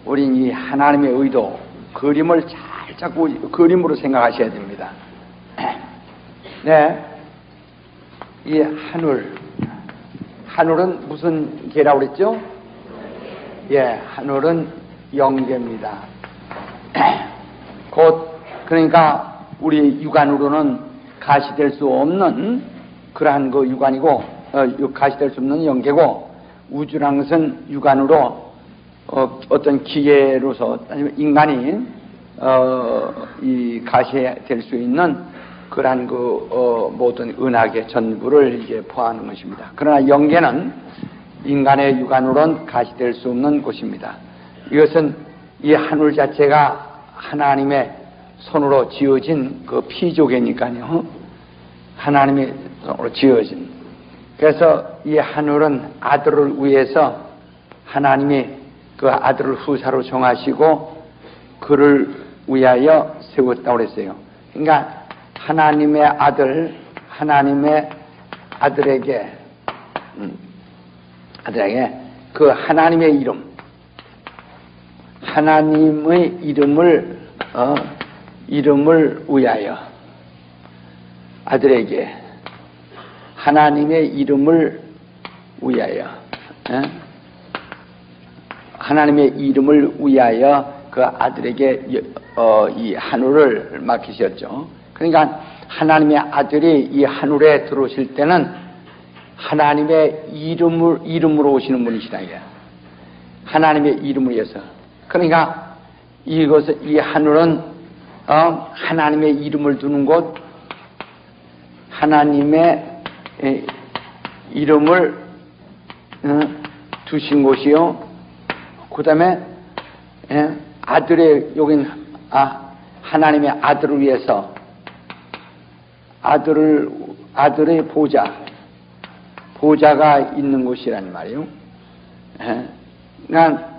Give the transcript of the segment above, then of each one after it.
우린 이 하나님의 의도, 그림을 잘 잡고 그림으로 생각하셔야 됩니다. 네, 이 하늘은 무슨 개라고 그랬죠? 예, 하늘은 영계입니다. 곧 그러니까 우리 육안으로는 가시될 수 없는 그러한 그 육안이고, 가시될 수 없는 영계고, 우주라는 것은 육안으로 어떤 기계로서 인간이 이 가시될 수 있는 그러한 그 모든 은하계 전부를 이제 포함하는 것입니다. 그러나 영계는 인간의 육안으로는 가시될 수 없는 곳입니다. 이것은 이 하늘 자체가 하나님의 손으로 지어진 그 피조개니까요. 하나님의 손으로 지어진. 그래서 이 하늘은 아들을 위해서 하나님이 그 아들을 후사로 정하시고 그를 위하여 세웠다고 그랬어요. 그러니까 하나님의 아들에게 그 하나님의 이름, 하나님의 이름을 위하여 아들에게 하나님의 이름을 위하여 하나님의 이름을 위하여 그 아들에게 이 하늘을 맡기셨죠. 그러니까 하나님의 아들이 이 하늘에 들어오실 때는 하나님의 이름으로 오시는 분이시다. 하나님의 이름을 위해서. 그러니까 이 하늘은 하나님의 이름을 두는 곳, 하나님의 이름을 두신 곳이요. 그 다음에 아들의 여긴 하나님의 아들을 위해서 아들의 보좌가 있는 곳이란 말이에요. 그러니까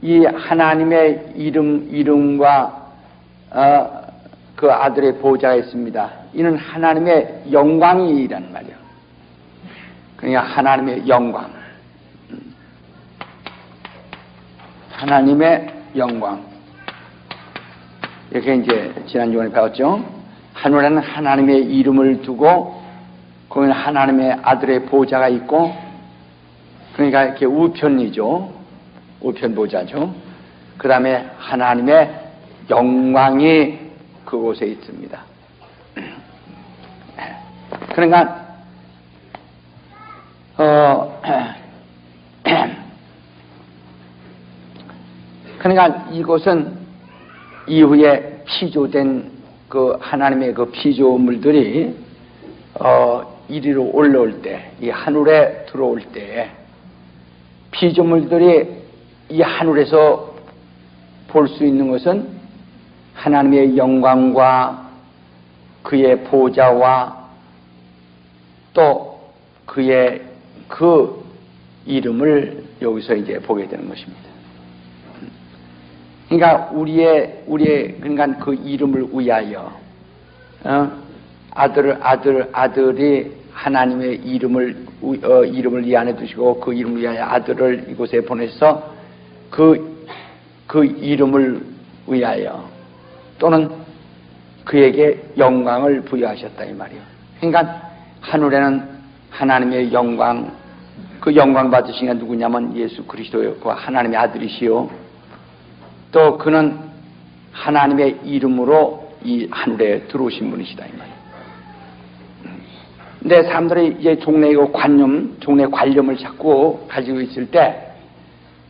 이 하나님의 이름과 그 아들의 보좌가 있습니다. 이는 하나님의 영광이란 말이에요. 그러니까 하나님의 영광, 하나님의 영광. 이렇게 이제 지난주에 배웠죠. 하늘에는 하나님의 이름을 두고 거기는 하나님의 아들의 보좌가 있고, 그러니까 이렇게 우편이죠. 우편 보좌죠. 그 다음에 하나님의 영광이 그곳에 있습니다. 그러니까 그러니까 이곳은 이후에 피조된 그 하나님의 그 피조물들이 이리로 올라올 때, 이 하늘에 들어올 때 피조물들이 이 하늘에서 볼 수 있는 것은 하나님의 영광과 그의 보좌와 또 그의 그 이름을 여기서 이제 보게 되는 것입니다. 그러니까 우리의 그러니까 그 이름을 위하여 아들이 하나님의 이름을 이 안에 두시고 그 이름을 위하여 아들을 이곳에 보내서 그 이름을 위하여 또는 그에게 영광을 부여하셨다 이 말이에요. 그러니까 하늘에는 하나님의 영광, 그 영광 받으신 게 누구냐면 예수 그리스도였고 하나님의 아들이시요. 또 그는 하나님의 이름으로 이 하늘에 들어오신 분이시다 이 말이에요. 근데 사람들이 이제 종래 관념을 자꾸 가지고 있을 때,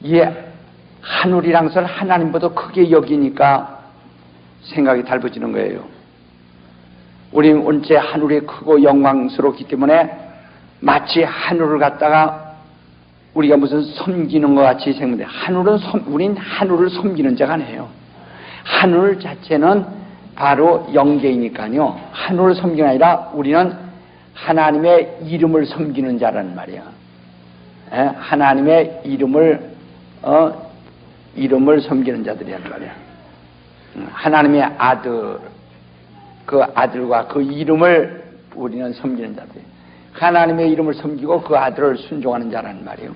이 하늘이란 것을 하나님보다 크게 여기니까 생각이 달라지는 거예요. 우리는 원체 하늘이 크고 영광스럽기 때문에 마치 하늘을 갖다가 우리가 무슨 섬기는 것 같이 생각돼. 우린 하늘을 섬기는 자가 아니에요. 하늘 자체는 바로 영계이니까요. 하늘을 섬기는 게 아니라 우리는 하나님의 이름을 섬기는 자라는 말이야. 하나님의 이름을 섬기는 자들이란 말이야. 하나님의 아들, 그 아들과 그 이름을 우리는 섬기는 자들. 하나님의 이름을 섬기고 그 아들을 순종하는 자라는 말이에요.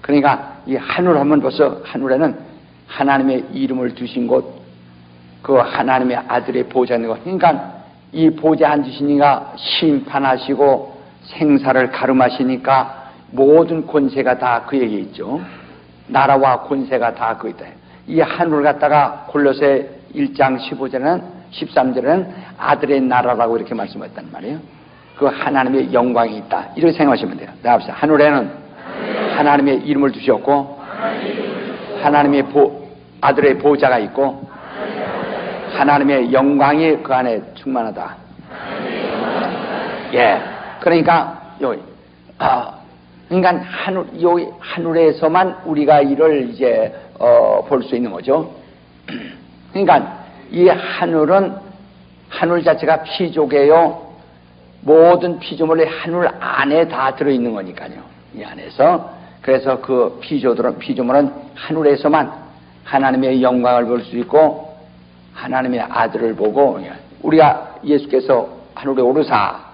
그러니까 이 하늘 하면 벌써 하늘에는 하나님의 이름을 두신 곳, 그 하나님의 아들의 보좌 있는 것. 그러니까 이 보좌 앉으시니까 심판하시고 생사를 가름하시니까 모든 권세가 다 그에게 있죠. 나라와 권세가 다 그에 있다. 이 하늘을 갖다가 골로새 1장 15절에는 13절에는 아들의 나라라고 이렇게 말씀했단 말이에요. 그 하나님의 영광이 있다. 이렇게 생각하시면 돼요. 나갑시다. 하늘에는 하나님의 이름을 두셨고 하나님의 아들의 보좌가 있고 하나님의 영광이 그 안에 충만하다. 예. 그러니까 여기 그러니까 여기 하늘에서만 우리가 이를 이제 볼 수 있는 거죠. 그러니까 이 하늘은 하늘 자체가 피조개요. 모든 피조물이 하늘 안에 다 들어있는 거니까요. 이 안에서. 그래서 그 피조물은 하늘에서만 하나님의 영광을 볼 수 있고 하나님의 아들을 보고, 우리가 예수께서 하늘에 오르사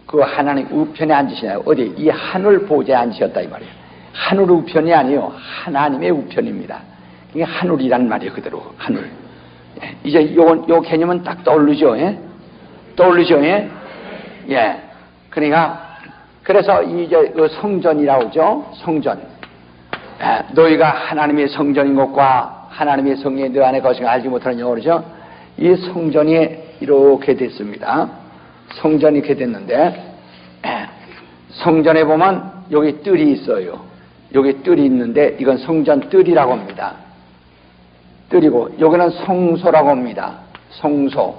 그 하나님 우편에 앉으시나요? 어디? 이 하늘 보좌에 앉으셨다 이 말이에요. 하늘 우편이 아니요, 하나님의 우편입니다. 이게 하늘이란 말이에요. 그대로 하늘. 이제 요 개념은 딱 떠오르죠. 예? 떠오르죠. 예? 예. 그러니까 그래서 이제 그 성전이라고 하죠. 성전. 너희가 하나님의 성전인 것과 하나님의 성령이 너 안에 거시가 알지 못하는 영어로죠. 이 성전이 이렇게 됐습니다. 성전이 이렇게 됐는데, 성전에 보면 여기 뜰이 있어요. 여기 뜰이 있는데 이건 성전 뜰이라고 합니다. 뜰이고 여기는 성소라고 합니다. 성소.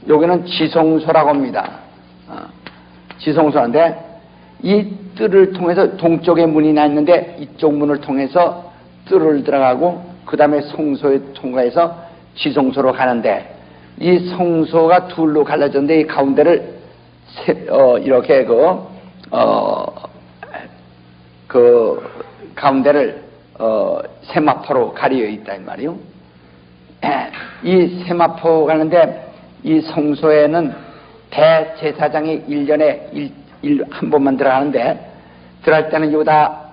여기는 지성소라고 합니다. 지성소인데 이 뜰을 통해서 동쪽에 문이 나 있는데 이쪽 문을 통해서 뜰을 들어가고 그 다음에 성소에 통과해서 지성소로 가는데, 이 성소가 둘로 갈라졌는데 이 가운데를 이렇게 그 가운데를 세마포로 가리어 있다 이 말이요. 이 세마포 가는데 이 성소에는 대제사장이 1년에 한 번만 들어가는데, 들어갈 때는 요다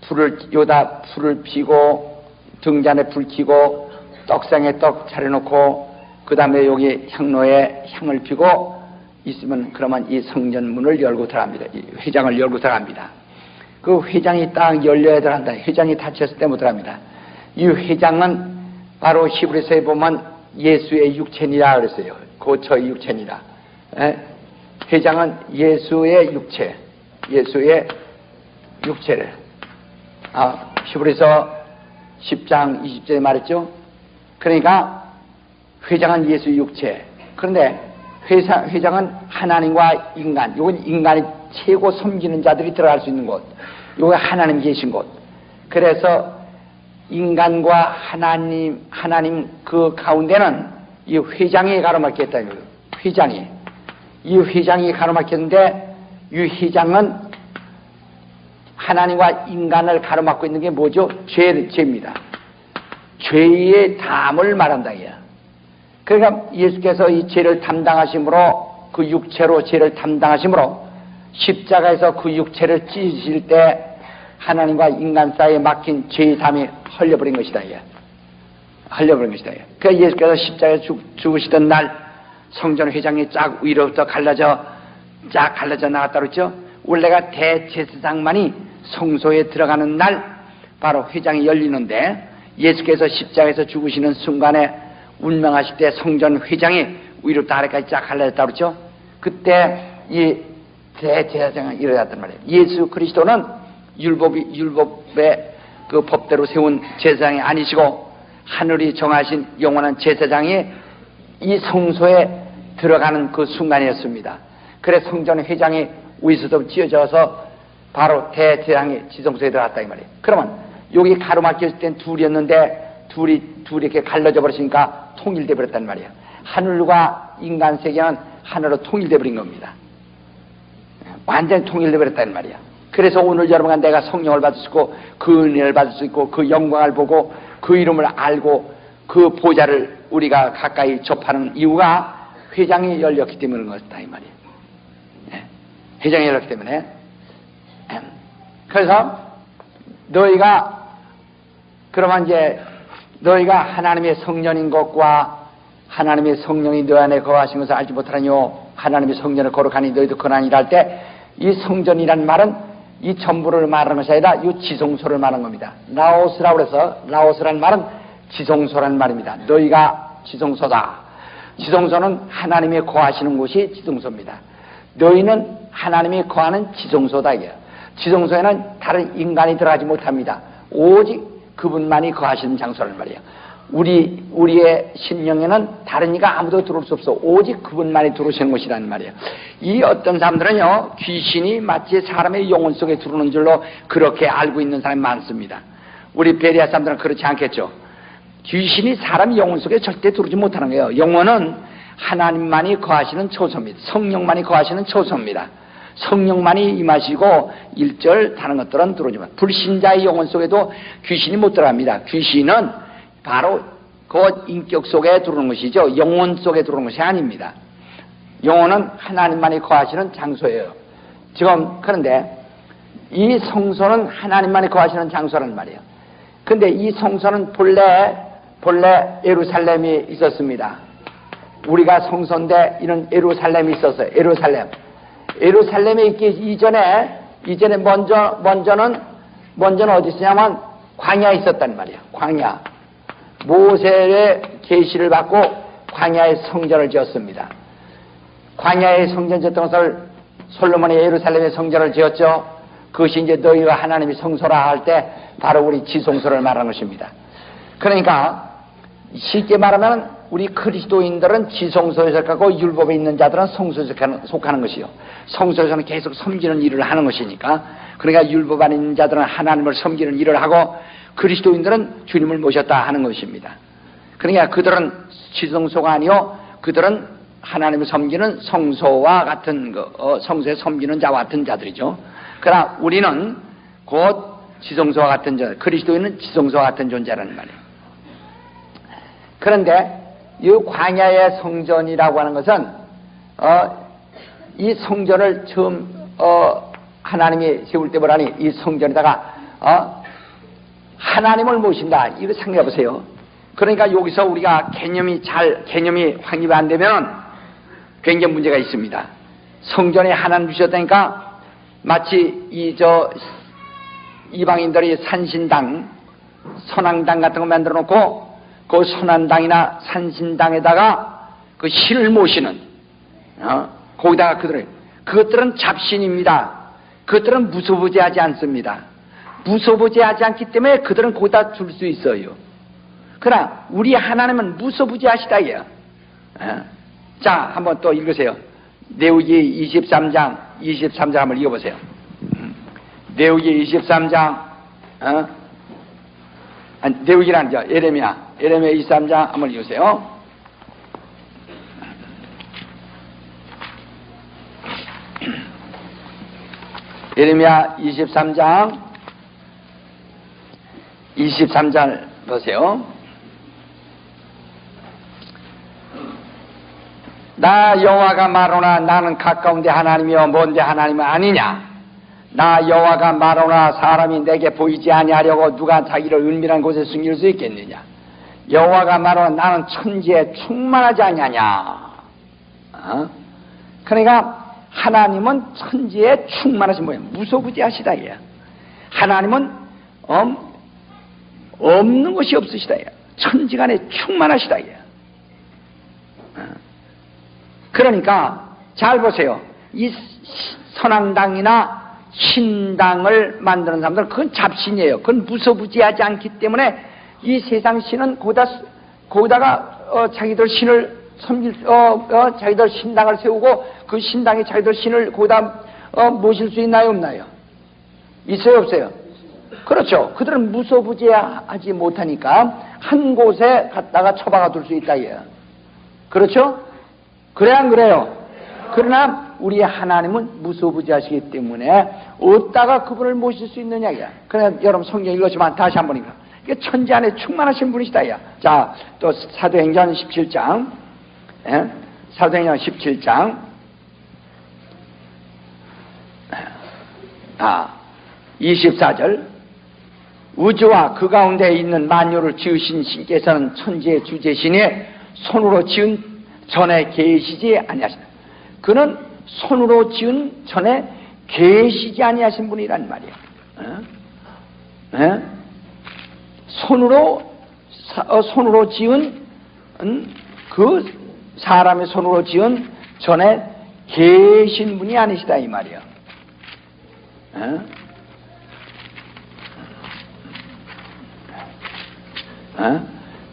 불을 피고 등잔에 불 켜고 떡상에 떡 차려놓고 그 다음에 여기 향로에 향을 피고 있으면 그러면 이 성전문을 열고 들어갑니다. 이 회장을 열고 들어갑니다. 그 회장이 딱 열려야 들어간다. 회장이 닫혔을 때 못 들어갑니다. 이 회장은 바로 히브리서에 보면 예수의 육체니라 그랬어요. 고처의 육체니라. 회장은 예수의 육체, 예수의 육체를. 히브리서 10장 20절에 말했죠. 그러니까 회장은 예수의 육체. 그런데 회장은 하나님과 인간, 이건 인간이 최고 섬기는 자들이 들어갈 수 있는 곳, 이거 하나님 계신 곳. 그래서 인간과 하나님 그 가운데는 이 회장이 가로막혔다는 거예요. 이 회장이 가로막혔는데, 이 회장은 하나님과 인간을 가로막고 있는 게 뭐죠? 죄입니다. 죄의 담을 말한다 이야. 그러니까 예수께서 이 죄를 담당하심으로, 그 육체로 죄를 담당하심으로 십자가에서 그 육체를 찢으실 때 하나님과 인간 사이에 막힌 죄의 담이 흘려버린 것이다 이야. 흘려버린 것이다 이야. 그러니까 예수께서 십자가에 죽으시던 날 성전 회장이 쫙 위로부터 갈라져 나갔다 그랬죠. 원래가 대제사장만이 성소에 들어가는 날 바로 회장이 열리는데, 예수께서 십자가에서 죽으시는 순간에 운명하실 때 성전 회장이 위로부터 아래까지 쫙 갈라졌다 그랬죠. 그때 이 대제사장이 일어났단 말이에요. 예수 그리스도는 율법의 그 법대로 세운 제사장이 아니시고 하늘이 정하신 영원한 제사장이 이 성소에 들어가는 그 순간이었습니다. 그래서 성전 회장이 위에서도 찢어져서 바로 대제사장이 지성소에 들어갔다 이 말이에요. 그러면 여기 가로막혔을 땐 둘이었는데 둘이 이렇게 갈라져 버리니까 통일돼 버렸단 말이에요. 하늘과 인간 세계는 하나로 통일돼 버린 겁니다. 완전히 통일돼 버렸단 말이야. 그래서 오늘 여러분과 내가 성령을 받을 수 있고 그 은혜를 받을 수 있고 그 영광을 보고 그 이름을 알고 그 보좌를 우리가 가까이 접하는 이유가 회장이 열렸기 때문인 것이다 이 말이에요. 회장이 열렸기 때문에. 그래서 너희가 그러면 이제 너희가 하나님의 성령인 것과 하나님의 성령이 너희 안에 거하신 것을 알지 못하느뇨. 하나님의 성전을 거룩하니 너희도 거하니라 할 때 이 성전이란 말은 이 전부를 말하는 것이 아니라 이 지성소를 말하는 겁니다. 라오스라고 해서 라오스란 말은 지성소라는 말입니다. 너희가 지성소다. 지성소는 하나님이 거하시는 곳이 지성소입니다. 너희는 하나님이 거하는 지성소다. 이게 지성소에는 다른 인간이 들어가지 못합니다. 오직 그분만이 거하시는 장소란 말이에요. 우리의 심령에는 다른 이가 아무도 들어올 수 없어. 오직 그분만이 들어오시는 곳이라는 말이에요. 이 어떤 사람들은요, 귀신이 마치 사람의 영혼 속에 들어오는 줄로 그렇게 알고 있는 사람이 많습니다. 우리 베리아 사람들은 그렇지 않겠죠. 귀신이 사람 영혼 속에 절대 들어오지 못하는 거예요. 영혼은 하나님만이 거하시는 처소입니다. 성령만이 거하시는 처소입니다. 성령만이 임하시고 1절 다른 것들은 들어오지만 불신자의 영혼 속에도 귀신이 못 들어갑니다. 귀신은 바로 그 인격 속에 들어오는 것이죠. 영혼 속에 들어오는 것이 아닙니다. 영혼은 하나님만이 거하시는 장소예요. 지금 그런데 이 성소는 하나님만이 거하시는 장소라는 말이에요. 근데 이 성소는 본래 예루살렘이 있었습니다. 우리가 성소인데 이런 예루살렘이 있었어요. 예루살렘에 있기 이전에 먼저는 어디 있었냐면 광야에 있었단 말이에요. 광야. 모세의 계시를 받고 광야의 성전을 지었습니다. 광야의 성전 지었던 것을 솔로몬이 예루살렘의 성전을 지었죠. 그것이 이제 너희가 하나님이 성소라 할 때 바로 우리 지성소를 말하는 것입니다. 그러니까 쉽게 말하면 우리 그리스도인들은 지성소에 속하고 율법에 있는 자들은 성소에 속하는 것이요. 성소에서는 계속 섬기는 일을 하는 것이니까, 그러니까 율법 안에 있는 자들은 하나님을 섬기는 일을 하고 그리스도인들은 주님을 모셨다 하는 것입니다. 그러니까 그들은 지성소가 아니요, 그들은 하나님을 섬기는 성소와 같은 성소에 섬기는 자와 같은 자들이죠. 그러나 우리는 곧 지성소와 같은 존재, 그리스도인은 지성소와 같은 존재라는 말이에요. 그런데 이 광야의 성전이라고 하는 것은 이 성전을 처음 하나님이 세울 때 보라니 이 성전에다가 하나님을 모신다. 이거 생각해 보세요. 그러니까 여기서 우리가 개념이 확립이 안 되면 굉장히 문제가 있습니다. 성전에 하나님 주셨다니까 마치 이방인들이 산신당, 선왕당 같은 거 만들어 놓고 그 선왕당이나 산신당에다가 그 신을 모시는 거기다가 그것들은 잡신입니다. 그것들은 무소부지하지 않습니다. 무소부지하지 않기 때문에 그들은 거기다 줄 수 있어요. 그러나 우리 하나님은 무소부지하시다 이요. 자, 한번 또 읽으세요. 레위기 23장 한번 읽어보세요. 레위기 23장 레위기라는 예레미야 23장 한번 읽으세요. 예레미야 23장 보세요. 나 여호와가 말하노라 나는 가까운데 하나님이여 먼데 하나님은 아니냐. 나 여호와가 말하노라 사람이 내게 보이지 아니하려고 누가 자기를 은밀한 곳에 숨길 수 있겠느냐. 여호와가 말하노라 나는 천지에 충만하지 아니하냐. 그러니까 하나님은 천지에 충만하신 분이에요. 무소부지하시다 이야. 하나님은 없는 것이 없으시다 이야. 천지간에 충만하시다 이야. 그러니까 잘 보세요. 이 선왕당이나 신당을 만드는 사람들은 그건 잡신이에요. 그건 무소부지하지 않기 때문에 이 세상 신은 거기다가 자기들 신을 자기들 신당을 세우고 그 신당이 자기들 신을 거기다 모실 수 있나요, 없나요? 있어요, 없어요? 그렇죠. 그들은 무소부지하지 못하니까 한 곳에 갖다가 처박아 둘 수 있다 이거예요. 그렇죠? 그래 안 그래요? 그러나 우리 하나님은 무소부지하시기 때문에 어디다가 그분을 모실 수 있느냐 이거야. 그래 여러분 성경 읽었지만 다시 한번 읽어. 이게 천지 안에 충만하신 분이시다 이거야. 자, 또 사도행전 17장. 사도행전 17장. 24절 우주와 그 가운데 있는 만유를 지으신 신께서는 천지의 주제시니 손으로 지은 전에 계시지 아니하시나. 그는 손으로 지은 전에 계시지 아니하신 분이란 말이야. 손으로 지은 그 사람의 손으로 지은 전에 계신 분이 아니시다 이 말이야.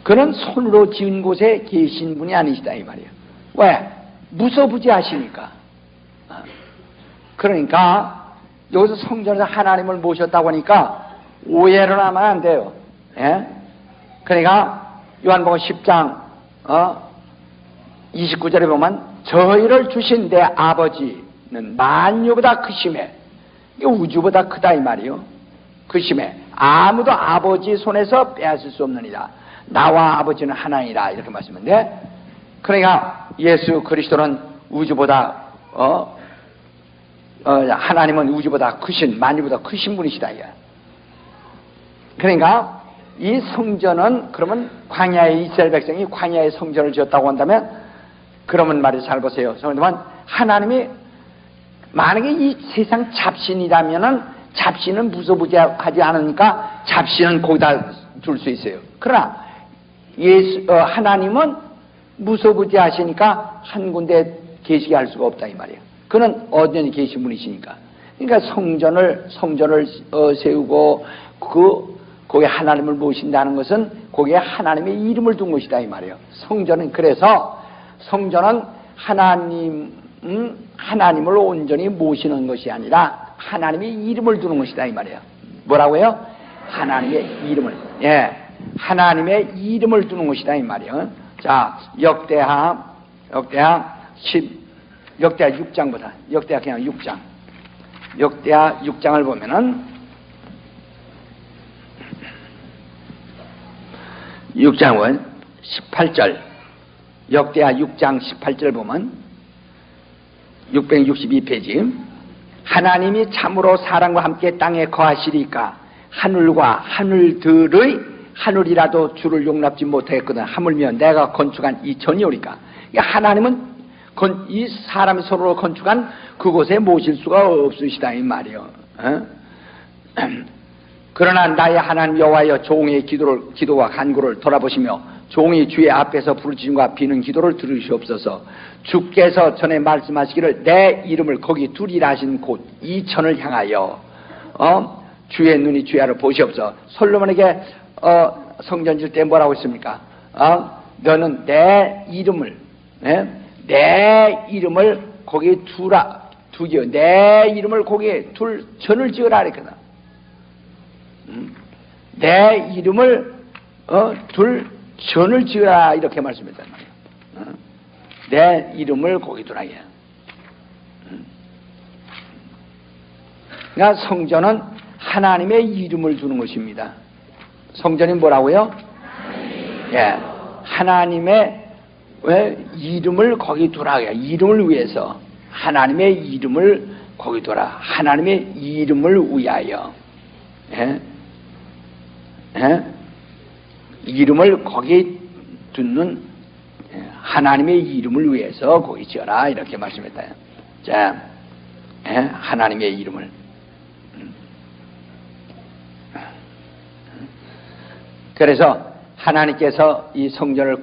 그는 손으로 지은 곳에 계신 분이 아니시다 이 말이야. 왜? 무소부지하시니까. 그러니까 여기서 성전에서 하나님을 모셨다고 하니까 오해를 하면 안 돼요. 그러니까 요한복음 10장 29절에 보면 저희를 주신 내 아버지는 만유보다 크심에, 우주보다 크다 이 말이요. 크심에 아무도 아버지 손에서 빼앗을 수 없느니라. 나와 아버지는 하나이라 이렇게 말씀하는데, 그러니까 예수 그리스도는 우주보다 하나님은 우주보다 크신, 만유보다 크신 분이시다 이야. 그러니까 이 성전은, 그러면 광야에 이스라엘 백성이 광야에 성전을 지었다고 한다면, 그러면 말이 잘 보세요. 성전은 하나님이 만약에 이 세상 잡신이라면은 잡신은 무소부지하지 않으니까 잡신은 거기다 둘 수 있어요. 그러나 하나님은 무소부지하시니까 한 군데 계시게 할 수가 없다 이 말이에요. 그는 언제나 계신 분이시니까. 그러니까 성전을 세우고 거기에 하나님을 모신다는 것은 거기에 하나님의 이름을 둔 것이다 이 말이에요. 성전은, 그래서 성전은 하나님을 온전히 모시는 것이 아니라 하나님의 이름을 두는 것이다 이 말이에요. 뭐라고요? 하나님의 이름을, 하나님의 이름을 두는 것이다 이 말이에요. 자, 역대하 6장보다, 역대하 그냥 6장, 역대하 6장을 보면은 6장은 18절, 역대하 6장 18절 보면 662페이지, 하나님이 참으로 사람과 함께 땅에 거하시리까 하늘과 하늘이라도 주를 용납지 못하였거든. 하물며 내가 건축한 이 전이오리까. 하나님은 이 사람이 서로 건축한 그곳에 모실 수가 없으시다 이 말이요. 그러나 나의 하나님 여호와여, 종의 기도와 간구를 돌아보시며 종이 주의 앞에서 부르짖음과 비는 기도를 들으시옵소서. 주께서 전에 말씀하시기를 내 이름을 거기 두리라 하신 곳 이 천을 향하여 주의 눈이 주야를 보시옵소서. 솔로몬에게 성전 질 때 뭐라고 했습니까? 너는 내 이름을 거기에 두기요. 내 이름을 거기에 둘 전을 지으라 그랬거든. 내 이름을 둘 전을 지으라 이렇게 말씀했단 말이에요. 내 이름을 거기 두라. 그러니까 성전은 하나님의 이름을 두는 것입니다. 성전이 뭐라고요? 하나님의 이름을 거기 두라. 이름을 위해서 하나님의 이름을 거기 두라. 하나님의 이름을 위하여 이름을 거기 두는, 하나님의 이름을 위해서 거기 지어라 이렇게 말씀했다. 자, 하나님의 이름을. 그래서 하나님께서 이 성전을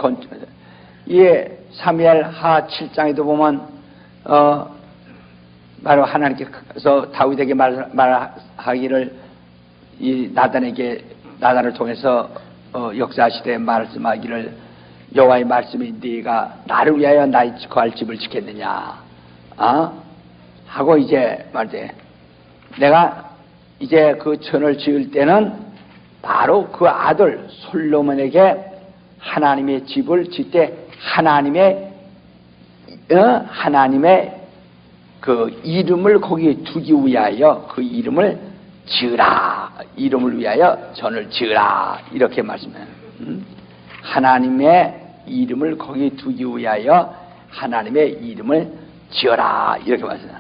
사무엘하 7장에도 보면 바로 하나님께서 다윗에게 말하기를 이 나단을 통해서 역사하시되 말씀하기를 여호와의 말씀이 네가 나를 위하여 나의 거할 집을 짓겠느냐 하고 이제 말대 내가 이제 그 전을 지을 때는 바로 그 아들 솔로몬에게 하나님의 집을 짓되 하나님의 그 이름을 거기에 두기 위하여 그 이름을 지으라, 이름을 위하여 전을 지으라 이렇게 말씀해요. 하나님의 이름을 거기에 두기 위하여 하나님의 이름을 지어라 이렇게 말씀해요.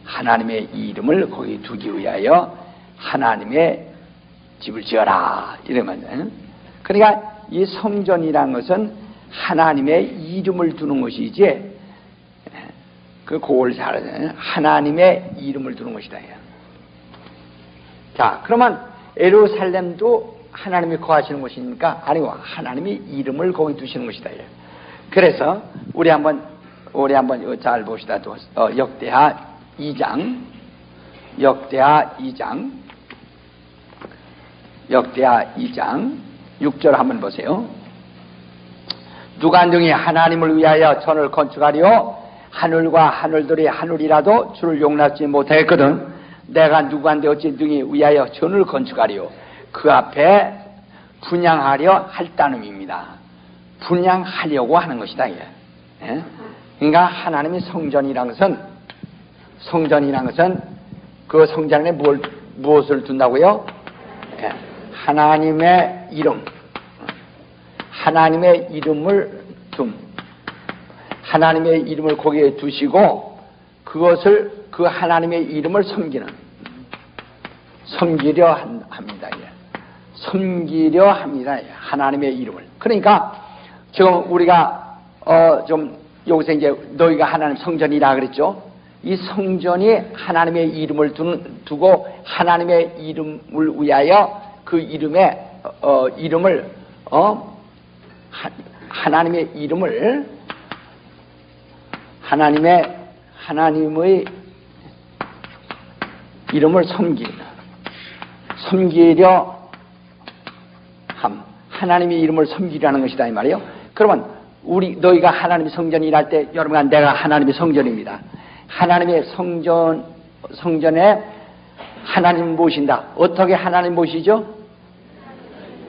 하나님의 이름을 거기에 두기 위하여 하나님의 집을 지어라 이러면, 그러니까 이 성전이라는 것은 하나님의 이름을 두는 것이지, 그걸 잘 하나님의 이름을 두는 것이다. 자, 그러면 예루살렘도 하나님이 거하시는 곳이니까 아니고 하나님이 이름을 거기 두시는 것이다. 그래서 우리 한번 이거 잘 봅시다. 역대하 2장 6절 한번 보세요. 누가 능히 하나님을 위하여 전을 건축하리요? 하늘과 하늘들이 하늘이라도 주를 용납지 못하였거든. 내가 누구한테 어찌 능히 위하여 전을 건축하리요? 그 앞에 분향하려 할 따름입니다. 분향하려고 하는 것이다. 예? 그러니까 하나님의 성전이라는 것은 그 성전 안에 무엇을 둔다고요? 예. 하나님의 이름, 하나님의 이름을 하나님의 이름을 거기에 두시고 그 하나님의 이름을 섬기려 합니다. 예. 섬기려 합니다. 예. 하나님의 이름을. 그러니까 지금 우리가 좀 여기서 이제 너희가 하나님 성전이라 그랬죠. 이 성전이 하나님의 이름을 두고 하나님의 이름을 위하여 그 이름의 하나님의 이름을 섬기려 함. 하나님의 이름을 섬기라는 것이다 이 말이에요. 그러면 너희가 하나님의 성전이라 할 때 여러분, 내가 하나님의 성전입니다. 하나님의 성전에 하나님 모신다. 어떻게 하나님 모시죠?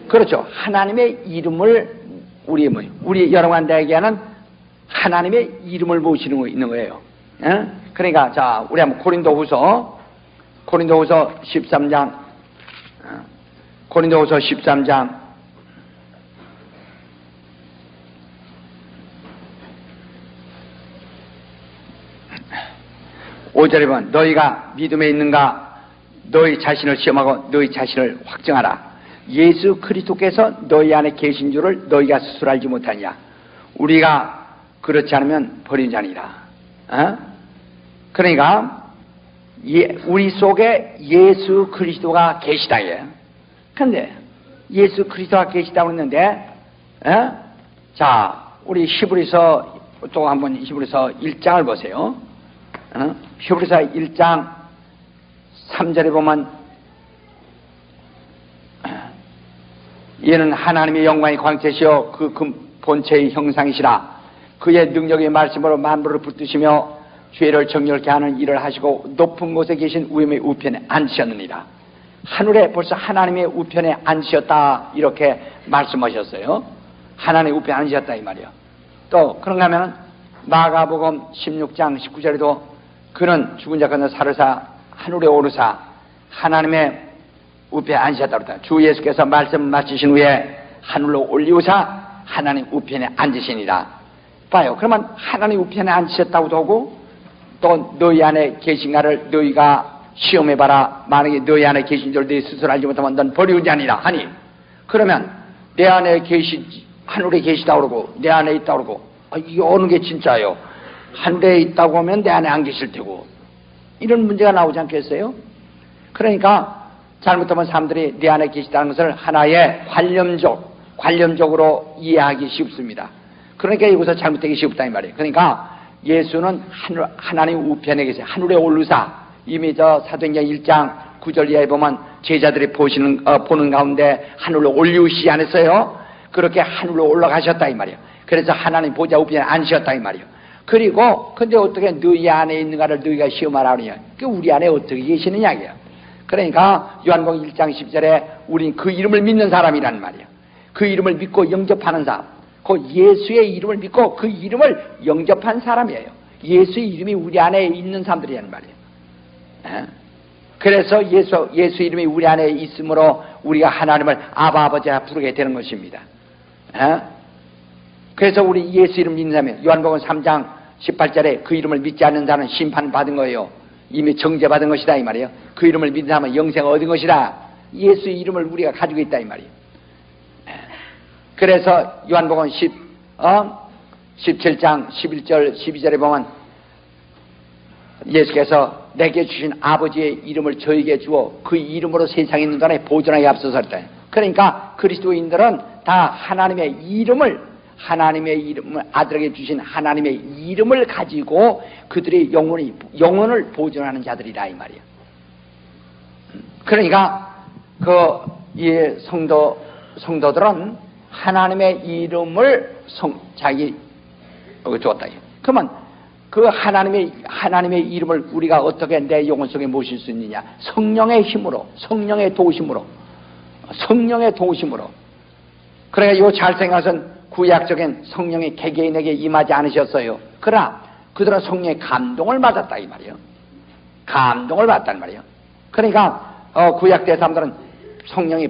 그렇죠. 하나님의 이름을 우리 여러분한테 얘기하는 하나님의 이름을 모시는 거 있는 거예요. 예? 그러니까 자, 우리 한번 고린도후서 13장 고린도후서 13장 5절에 보면 너희가 믿음에 있는가 너희 자신을 시험하고 너희 자신을 확증하라. 예수 그리스도께서 너희 안에 계신 줄을 너희가 스스로 알지 못하냐. 우리가 그렇지 않으면 버린 자니라. 그러니까 우리 속에 예수 그리스도가 계시다. 그런데 예수 그리스도가 계시다고 했는데, 자, 우리 히브리서 또 한번 히브리서 1장을 보세요. 히브리서 1장 3절에 보면 이는 하나님의 영광의 광채시요 그 본체의 형상이시라. 그의 능력의 말씀으로 만물을 붙드시며 죄를 정결케 하는 일을 하시고 높은 곳에 계신 위엄의 우편에 앉으셨느니라. 하늘에 벌써 하나님의 우편에 앉으셨다 이렇게 말씀하셨어요. 하나님의 우편에 앉으셨다 이 말이에요. 또 그런가 하면 마가복음 16장 19절에도 그는 죽은 자 가운데 살으사 하늘에 오르사 하나님의 우편에 앉으셨다 그랬다. 주 예수께서 말씀 마치신 후에 하늘로 올리우사 하나님 우편에 앉으시니라. 봐요. 그러면 하나님 우편에 앉으셨다고도 하고 또 너희 안에 계신가를 너희가 시험해봐라. 만약에 너희 안에 계신 줄 너희 스스로 알지 못하면 넌 버리는 자니라 하니, 그러면 내 안에 하늘에 계시다고 그러고 내 안에 있다고 그러고 이게 어느 게 진짜요? 하늘에 있다고 하면 내 안에 안 계실 테고 이런 문제가 나오지 않겠어요? 그러니까 잘못하면 사람들이 내 안에 계시다는 것을 하나의 관념적으로 이해하기 쉽습니다. 그러니까 여기서 잘못되기 쉽다 이 말이에요. 그러니까 예수는 하나님 우편에 계세요. 하늘에 오르사. 이미 저 사도행전 1장 9절 이하에 보면 제자들이 보는 가운데 하늘로 올리우시지 않았어요? 그렇게 하늘로 올라가셨다 이 말이에요. 그래서 하나님 보좌 우편에 앉으셨다 이 말이에요. 그리고 근데 어떻게 너희 안에 있는가를 너희가 시험하라 그러냐. 그 우리 안에 어떻게 계시느냐 이게요. 그러니까 요한복음 1장 10절에 우린 그 이름을 믿는 사람이란 말이에요. 그 이름을 믿고 영접하는 사람. 그 예수의 이름을 믿고 그 이름을 영접한 사람이에요. 예수의 이름이 우리 안에 있는 사람들이란 말이에요. 그래서 예수 이름이 우리 안에 있으므로 우리가 하나님을 아바 아버지라 부르게 되는 것입니다. 그래서 우리 예수 이름 믿는 사람이 요한복음 3장 18절에 그 이름을 믿지 않는 자는 심판받은 거예요. 이미 정죄받은 것이다 이 말이에요. 그 이름을 믿으면 영생을 얻은 것이다. 예수의 이름을 우리가 가지고 있다 이 말이에요. 그래서 요한복음 17장 11절 12절에 보면 예수께서 내게 주신 아버지의 이름을 저에게 주어 그 이름으로 세상에 있는 동안에 보존하게 앞서서 했다. 그러니까 그리스도인들은 다 하나님의 이름을 아들에게 주신 하나님의 이름을 가지고 그들의 영혼을 보존하는 자들이라 이 말이에요. 그러니까 이 성도들은 하나님의 이름을 자기 주었다. 그러면 그 하나님의 이름을 우리가 어떻게 내 영혼 속에 모실 수 있느냐? 성령의 힘으로, 성령의 도심으로. 그러니까 이 잘생각은 구약적인 성령의 개개인에게 임하지 않으셨어요. 그러나 그들은 성령의 감동을 받았다 이 말이에요. 감동을 받았단 말이에요. 그러니까 구약대 사람들은 성령이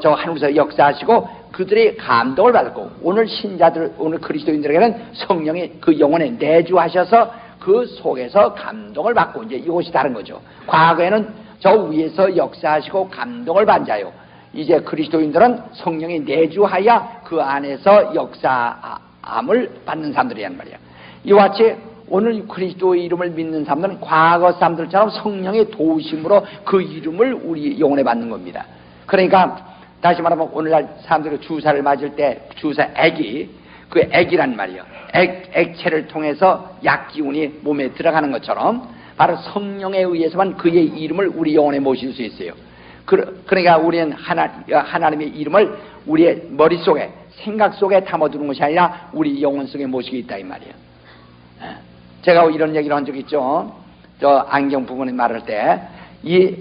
저 하늘에서 역사하시고 그들의 감동을 받았고, 오늘 신자들, 오늘 그리스도인들에게는 성령이 그 영혼에 내주하셔서 그 속에서 감동을 받고, 이제 이것이 다른 거죠. 과거에는 저 위에서 역사하시고 감동을 받은 자요. 이제 그리스도인들은 성령이 내주하여 그 안에서 역사함을 받는 사람들이란 말이야. 이와 같이 오늘 그리스도의 이름을 믿는 사람들은 과거 사람들처럼 성령의 도우심으로 그 이름을 우리 영혼에 받는 겁니다. 그러니까 다시 말하면 오늘날 사람들이 주사를 맞을 때 주사 그 액이란 말이에요. 액체를 통해서 약기운이 몸에 들어가는 것처럼 바로 성령에 의해서만 그의 이름을 우리 영혼에 모실 수 있어요. 그러니까 우리는 하나님의 이름을 우리의 머릿속에, 생각 속에 담아두는 것이 아니라 우리 영혼 속에 모시고 있다 이 말이에요. 제가 이런 얘기를 한 적 있죠. 저 안경 부분에 말할 때 이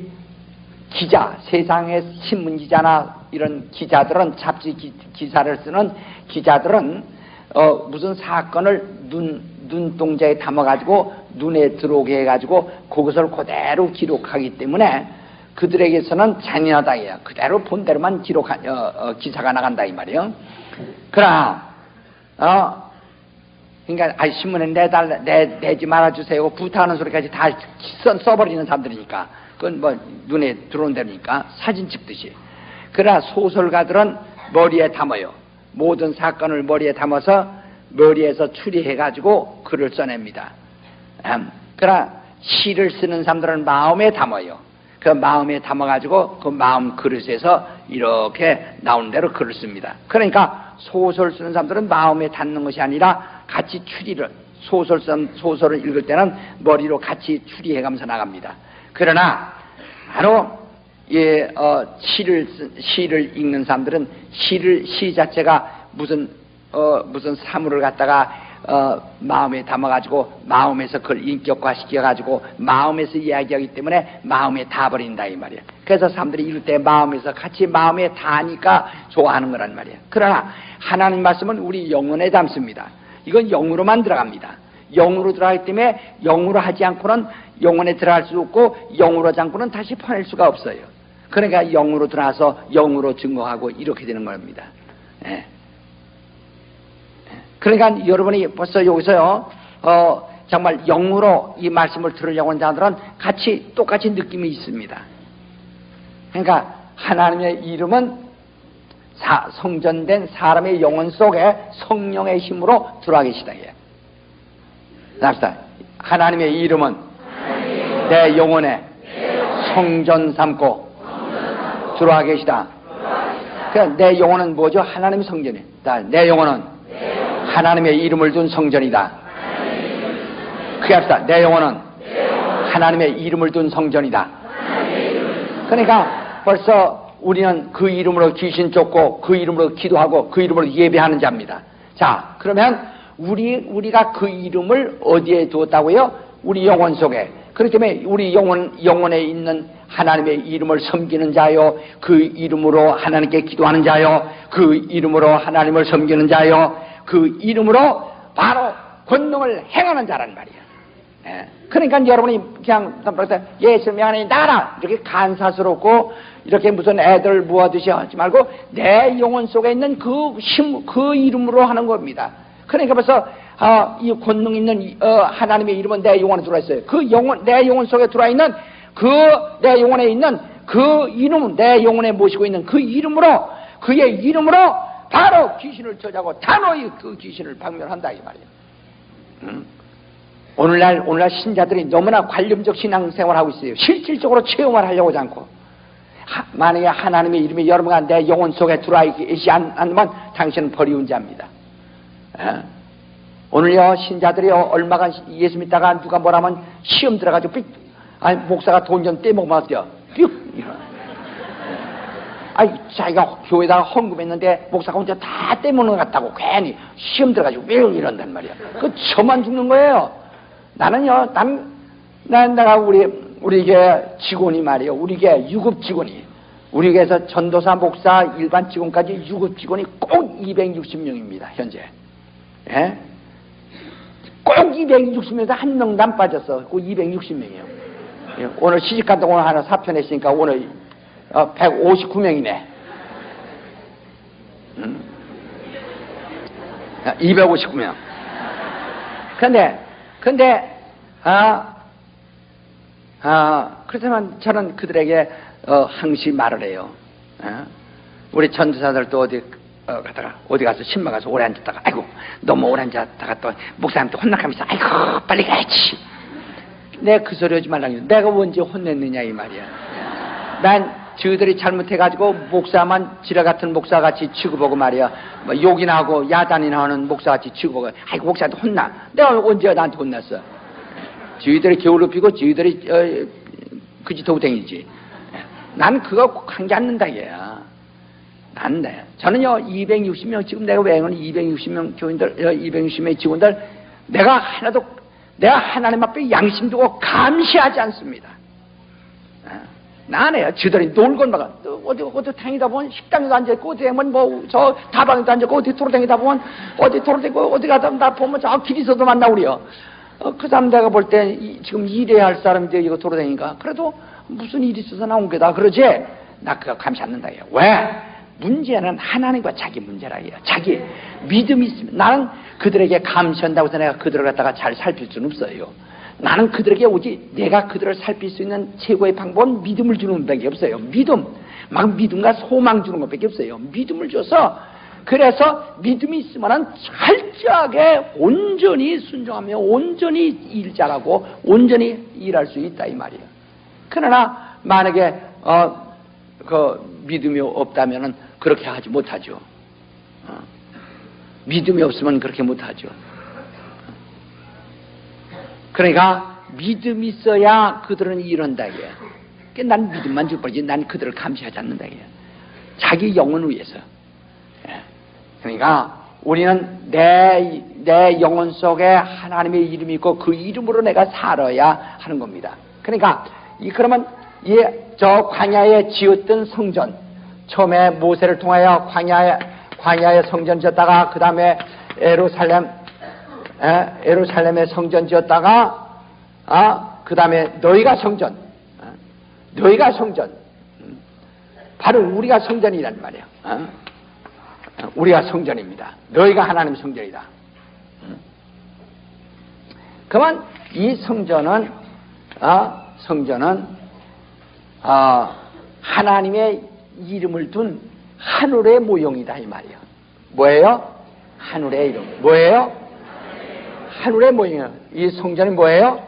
기자, 세상의 신문 기자나 이런 기자들은, 잡지 기사를 쓰는 기자들은 무슨 사건을 눈동자에 담아가지고 눈에 들어오게 해가지고 그것을 그대로 기록하기 때문에 그들에게서는 잔인하다. 그대로 본대로만 기사가 나간다 이 말이에요. 그러나 그러니까 신문에 내지 말아주세요 부탁하는 소리까지 다 써버리는 사람들이니까 그건 뭐 눈에 들어온다니까 사진 찍듯이. 그러나 소설가들은 머리에 담아요. 모든 사건을 머리에 담아서 머리에서 추리해가지고 글을 써냅니다. 그러나 시를 쓰는 사람들은 마음에 담아요. 그 마음에 담아가지고 그 마음 그릇에서 이렇게 나오는 대로 글을 씁니다. 그러니까 소설 쓰는 사람들은 마음에 닿는 것이 아니라 같이 소설을 읽을 때는 머리로 같이 추리해가면서 나갑니다. 그러나 바로 시를 읽는 사람들은 시 자체가 무슨 사물을 갖다가 마음에 담아가지고 마음에서 그걸 인격화시켜가지고 마음에서 이야기하기 때문에 마음에 닿아버린다 이 말이야. 그래서 사람들이 읽을 때 마음에서 같이 마음에 닿으니까 좋아하는 거란 말이야. 그러나 하나님 말씀은 우리 영혼에 담습니다. 이건 영으로만 들어갑니다. 영으로 들어가기 때문에 영으로 하지 않고는 영혼에 들어갈 수 없고 영으로 하지 않고는 다시 퍼낼 수가 없어요. 그러니까 영으로 들어가서 영으로 증거하고 이렇게 되는 겁니다. 그러니까 여러분이 벌써 여기서요 정말 영으로 이 말씀을 들으려고 하는 자들은 똑같이 느낌이 있습니다. 그러니까 하나님의 이름은 성전된 사람의 영혼 속에 성령의 힘으로 들어와 계시다. 하나님의 이름은 내 영혼에 성전 삼고 들어와 계시다. 그러니까 내 영혼은 뭐죠? 하나님의 성전이에요. 내 영혼은 하나님의 이름을 둔 성전이다. 그게 합시다. 내 영혼은 하나님의 이름을 둔 성전이다. 그러니까 벌써 우리는 그 이름으로 귀신 쫓고 그 이름으로 기도하고 그 이름으로 예배하는 자입니다. 자, 그러면 우리가 그 이름을 어디에 두었다고요? 우리 영혼 속에. 그렇기 때문에 우리 영혼에 있는 하나님의 이름을 섬기는 자요, 그 이름으로 하나님께 기도하는 자요, 그 이름으로 하나님을 섬기는 자요, 그 이름으로 바로 권능을 행하는 자란 말이야. 그러니까 여러분이 그냥 예수님 안에 나가라 이렇게 간사스럽고 이렇게 무슨 애들 모아두시 하지 말고 내 영혼 속에 있는 그 이름으로 하는 겁니다. 그러니까 벌써 이 권능 있는 하나님의 이름은 내 영혼에 들어와 있어요. 그 영혼, 내 영혼 속에 들어와 있는 내 영혼에 있는 그 이름, 내 영혼에 모시고 있는 그 이름으로, 그의 이름으로 바로 귀신을 저자고 단호히 그 귀신을 박멸한다 이 말이에요. 오늘날 신자들이 너무나 관념적 신앙생활을 하고 있어요. 실질적으로 체험을 하려고 하지 않고, 만약에 하나님의 이름이 여러분과 내 영혼 속에 들어와 있지 않으면 당신은 버리운 자입니다. 오늘요 신자들이요 얼마간 예수 믿다가 누가 뭐라면 시험 들어가지고 목사가 돈 좀 떼먹으면 자기가 교회에다가 헌금했는데 목사가 혼자 다 떼먹는 것 같다고 괜히 시험 들어가지고 이런단 말이야. 그 저만 죽는 거예요. 나는요, 내가 우리 게 직원이 말이에요. 우리 게 유급 직원이, 우리 게에서 전도사, 목사, 일반 직원까지 유급 직원이 꼭 260명입니다 현재. 예? 꼭 260명에서 한 명도 안 빠졌어. 꼭 260명이에요. 예, 오늘 시집간다고 오늘 하나 사표냈으니까 오늘 159명이네. 259명. 근데 그렇지만 저는 그들에게 항시 말을 해요. 우리 전도사들도 어디 가서 신방 가서 오래 앉았다가 아이고 너무 오래 앉았다가 또 목사님한테 혼나가면서 아이고 빨리 가야지. 내가 그 소리 하지 말라고. 내가 언제 혼냈느냐 이 말이야. 난 저희들이 잘못해가지고 목사만 지뢰 같은 목사같이 취급하고 말이야, 뭐 욕이나 하고 야단이나 하는 목사같이 취급하고 아이고 목사한테 혼나. 내가 언제 나한테 혼났어. 저희들이 게을러 피고 저희들이 그지도댕이지. 난 그거 관계 않는다 얘야. 난데 저는요 260명 지금 내가 외우는 260명 교인들, 260명의 직원들 내가 하나님 앞에 양심 두고 감시하지 않습니다. 나네요. 지들이 놀건 막아. 어디 다니다 보면 식당에도 앉아있고, 어디 보면 저 다방에도 앉아있고, 어디 돌아다니다 보면, 어디 돌아다니고, 어디 가다 나 보면 저 길에서도 만나고 그래요. 그 사람 내가 볼 때 지금 일해야 할 사람인데 이거 돌아다니니까. 그래도 무슨 일이 있어서 나온 게다. 그러지? 나 그거 감시 않는다. 왜? 문제는 하나님과 자기 문제라. 자기 믿음이 있으면 나는 그들에게 감시한다고 해서 내가 그들을 갖다가 잘 살필 수는 없어요. 나는 그들에게 오직 내가 그들을 살필 수 있는 최고의 방법은 믿음을 주는 것밖에 없어요. 믿음과 소망 주는 것밖에 없어요. 믿음을 줘서, 그래서 믿음이 있으면 철저하게 온전히 순종하며 온전히 일 잘하고 온전히 일할 수 있다 이 말이에요. 그러나 만약에 그 믿음이 없다면은 그렇게 하지 못하죠. 믿음이 없으면 그렇게 못하죠. 그러니까 믿음이 있어야 그들은 이런다 이게. 난 믿음만 줄 뿐이지 난 그들을 감시하지 않는다 이게. 자기 영혼을 위해서. 그러니까 우리는 내 영혼 속에 하나님의 이름이 있고 그 이름으로 내가 살아야 하는 겁니다. 그러니까 그러면 저 광야에 지었던 성전, 처음에 모세를 통하여 광야에 성전 지었다가 그 다음에 에루살렘에 성전 지었다가 그 다음에 너희가 성전, 바로 우리가 성전이란 말이에요. 우리가 성전입니다. 너희가 하나님 성전이다. 그러면 이 성전은 하나님의 이름을 둔 하늘의 모형이다 이 말이에요. 뭐예요? 하늘의 이름. 뭐예요? 하늘의 모형이에요. 이 성전이 뭐예요?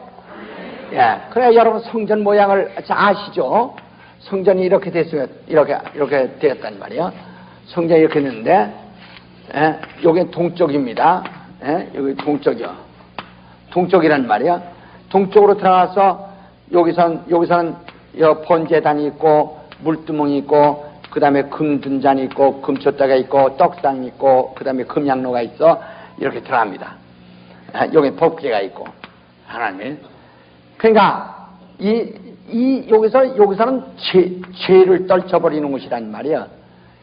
예. 그래 여러분 성전 모양을 아시죠? 성전이 이렇게 됐어요. 이렇게 되었단 말이에요. 성전이 이렇게 됐는데, 여기 동쪽입니다. 여기 동쪽이요. 동쪽이란 말이야. 동쪽으로 들어가서 여기서는 번제단이 있고 물두멍이 있고 그 다음에 금둔잔이 있고 금초대가 있고 떡상이 있고 그 다음에 금양로가 있어. 이렇게 들어갑니다. 여기 법궤가 있고 하나님. 그러니까 여기서는 죄를 떨쳐버리는 곳이란 말이야.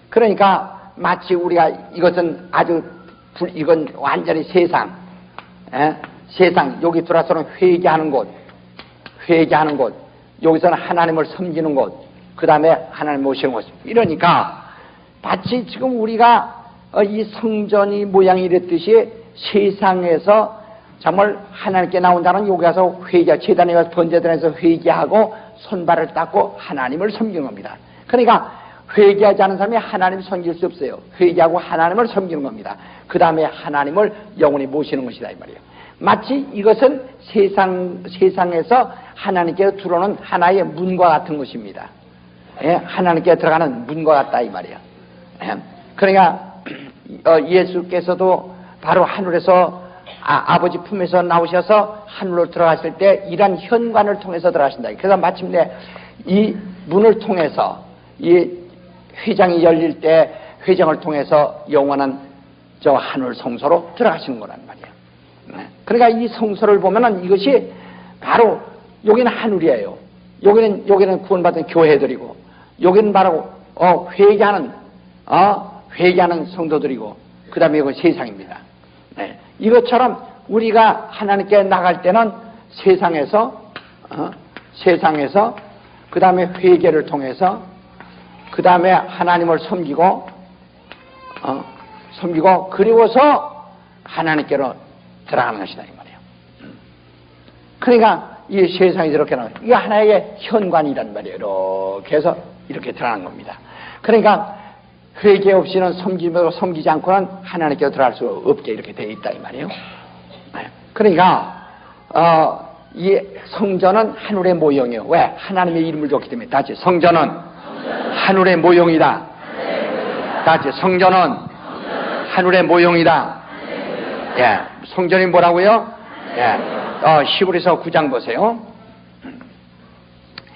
그러니까 마치 우리가 이건 완전히 세상 여기 들어와서는 회개하는 곳, 여기서는 하나님을 섬기는 곳, 그 다음에 하나님 모시는 곳. 이러니까 마치 지금 우리가 이 성전이 모양이 이랬듯이 세상에서 정말 하나님께 나온다는 여기 가서 회개, 제단에 가서 번제단에서 회개하고 손발을 닦고 하나님을 섬기는 겁니다. 그러니까 회개하지 않은 사람이 하나님 섬길 수 없어요. 회개하고 하나님을 섬기는 겁니다. 그 다음에 하나님을 영원히 모시는 것이다 이 말이에요. 마치 이것은 세상에서 하나님께 들어오는 하나의 문과 같은 것입니다. 예, 하나님께 들어가는 문과 같다 이 말이에요. 예, 그러니까 예수께서도 바로 하늘에서 아버지 품에서 나오셔서 하늘로 들어갔을 때 이런 현관을 통해서 들어가신다. 그래서 마침내 이 문을 통해서 이 회장이 열릴 때 회장을 통해서 영원한 저 하늘 성소로 들어가시는 거란 말이에요. 그러니까 이 성소를 보면은 이것이 바로 여기는 하늘이에요. 여기는 구원받은 교회들이고 여기는 바로 회개하는 성도들이고 그 다음에 이거 세상입니다. 네. 이것처럼 우리가 하나님께 나갈 때는 세상에서 그 다음에 회개를 통해서 그 다음에 하나님을 섬기고 그리고서 하나님께로 들어가는 것이다 이 말이에요. 그러니까 이 세상이 저렇게 나와요. 이게 하나의 현관이란 말이에요. 이렇게 해서 이렇게 들어가는 겁니다. 그러니까 회개 없이는 섬기지 않고는 하나님께로 들어갈 수 없게 이렇게 되어 있다 이 말이에요. 그러니까 이 성전은 하늘의 모형이에요. 왜? 하나님의 이름을 줬기 때문에. 다시 성전은 하늘의 모형이다. 다시 성전은 하늘의 모형이다. 예, 성전이 뭐라고요? 예, 히브리서 9장 보세요.